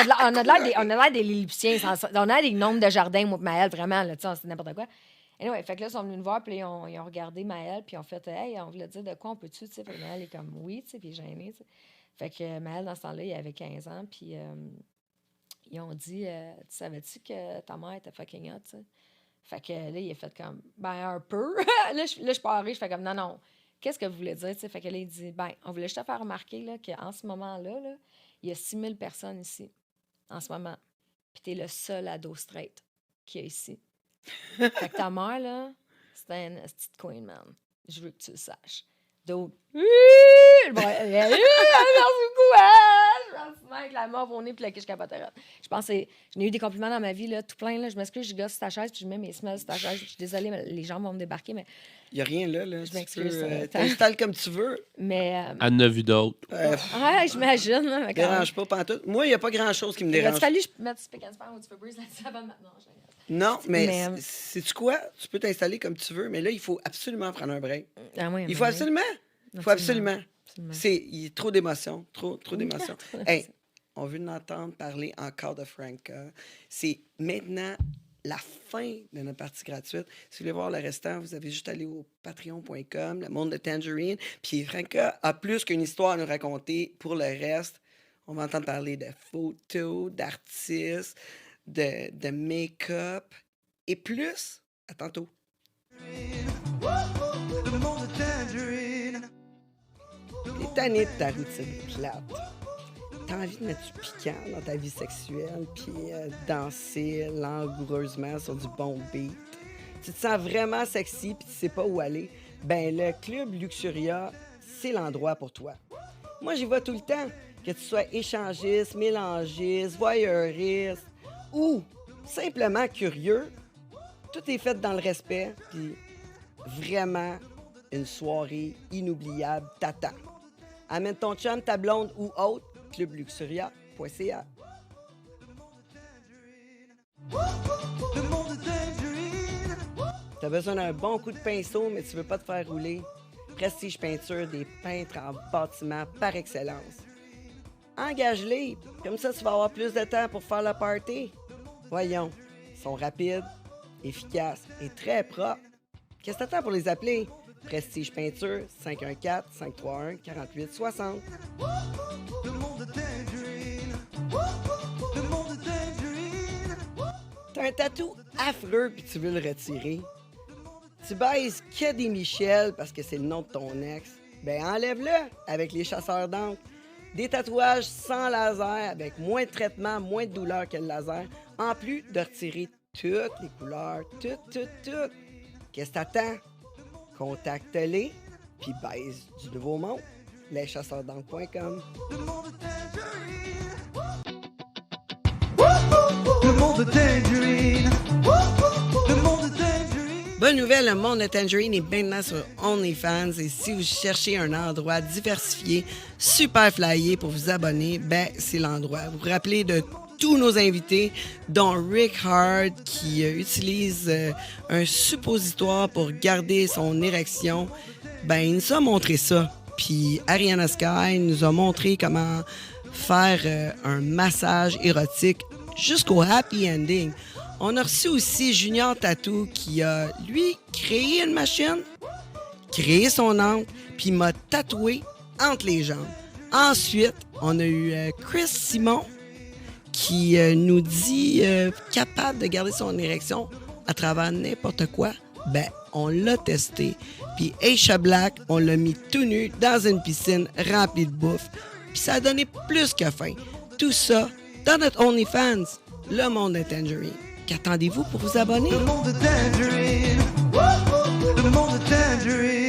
de l'air des Lilliputiens. On a des gnomes de jardin, moi, Maëlle, vraiment, là, tu sais, c'est n'importe quoi. Anyway, fait que là, ils sont venus nous voir, puis ils ont regardé Maëlle, puis ils ont fait, hey, on voulait dire de quoi on peut-tu, tu sais. Fait que Maëlle est comme, oui, tu sais, puis gênée, tu sais. Fait que Maëlle, dans ce temps-là, il avait 15 ans, puis ils ont dit, tu savais-tu que ta mère était fucking hot, tu sais? Fait que là, il a fait comme, ben, un peu. là, je parais, je fais comme, non, qu'est-ce que vous voulez dire, tu sais? Fait que là, il dit, ben, on voulait juste te faire remarquer, là, qu'en ce moment-là, là, il y a 6000 personnes ici, en ce moment. Puis t'es le seul ado straight qu'il y a ici. Fait que ta mère, là, c'était une petite queen, man. Je veux que tu le saches. Donc, merci beaucoup, avec la mort au nez puis la quiche capoterotte. Je pense que j'en ai eu des compliments dans ma vie, là, tout plein, là. Je m'excuse, je gosse sur ta chaise puis je mets mes semelles sur ta chaise. Je suis désolée, mais les gens vont me débarquer, mais... Il n'y a rien là. Je Tu m'excuse, peux, t'installes comme tu veux. Mais... Elle en a vu d'autres. ouais, j'imagine, là. Mais quand même. Dérange pas pantoute. Moi, il n'y a pas grand-chose qui me Il dérange. a fallu que je mette du Spick and Span ou du Febreze là-dessus avant maintenant. Non, mais Mais, sais-tu quoi? Tu peux t'installer comme tu veux, mais là, il faut absolument prendre un break. Ah, oui, Il faut absolument. Il faut absolument. Absolument. Il y a trop d'émotions. Trop d'émotions. Hey, on veut l'entendre parler encore de Franca. C'est maintenant la fin de notre partie gratuite. Si vous voulez voir le restant, vous avez juste à aller au patreon.com, le monde de Tangerine. Puis Franca a plus qu'une histoire à nous raconter. Pour le reste, on va entendre parler de photos, d'artistes, de make-up et plus. À tantôt. Le monde de Tangerine. T'es tanné de ta routine plate. T'as envie de mettre du piquant dans ta vie sexuelle puis danser langoureusement sur du bon beat. Tu te sens vraiment sexy puis tu sais pas où aller. Ben, le Club Luxuria, c'est l'endroit pour toi. Moi, j'y vais tout le temps. Que tu sois échangiste, mélangiste, voyeuriste ou simplement curieux, tout est fait dans le respect, puis vraiment une soirée inoubliable t'attend. Amène ton chum, ta blonde ou autre, clubluxuria.ca. Le monde est tangerine. T'as besoin d'un bon coup de pinceau, mais tu veux pas te faire rouler? Prestige Peinture, des peintres en bâtiment par excellence. Engage-les, comme ça tu vas avoir plus de temps pour faire le party. Voyons, ils sont rapides, efficaces et très propres. Qu'est-ce que t'attends pour les appeler? Prestige Peinture, 514-531-4860. Le monde est tangerine. Le monde est tangerine. T'as un tatou affreux puis tu veux le retirer. Tu baises que des Michel parce que c'est le nom de ton ex. Ben enlève-le avec les chasseurs d'encre. Des tatouages sans laser avec moins de traitement, moins de douleur que le laser, en plus de retirer toutes les couleurs, toutes. Qu'est-ce que t'attends? Contacte-les puis baise du nouveau monde. leschasseursd'encre.com. Le monde est tangerine. Le monde est tangerine. Le monde est tangerine. Bonne nouvelle, le monde de Tangerine est maintenant sur OnlyFans et si vous cherchez un endroit diversifié, super flyé pour vous abonner, ben c'est l'endroit. Vous vous rappelez de tous nos invités, dont Rick Hard qui utilise un suppositoire pour garder son érection. Ben il nous a montré ça. Puis Ariana Sky nous a montré comment faire un massage érotique jusqu'au happy ending. On a reçu aussi Junior Tattoo qui a, lui, créé une machine, créé son encre, puis m'a tatoué entre les jambes. Ensuite, on a eu Chris Simon qui nous dit capable de garder son érection à travers n'importe quoi. Ben, on l'a testé. Puis Aisha Black, on l'a mis tout nu dans une piscine remplie de bouffe. Puis ça a donné plus que faim. Tout ça dans notre OnlyFans, le monde de Tangerine. Qu'attendez-vous pour vous abonner? Le monde est tangerine. Le monde est tangerine.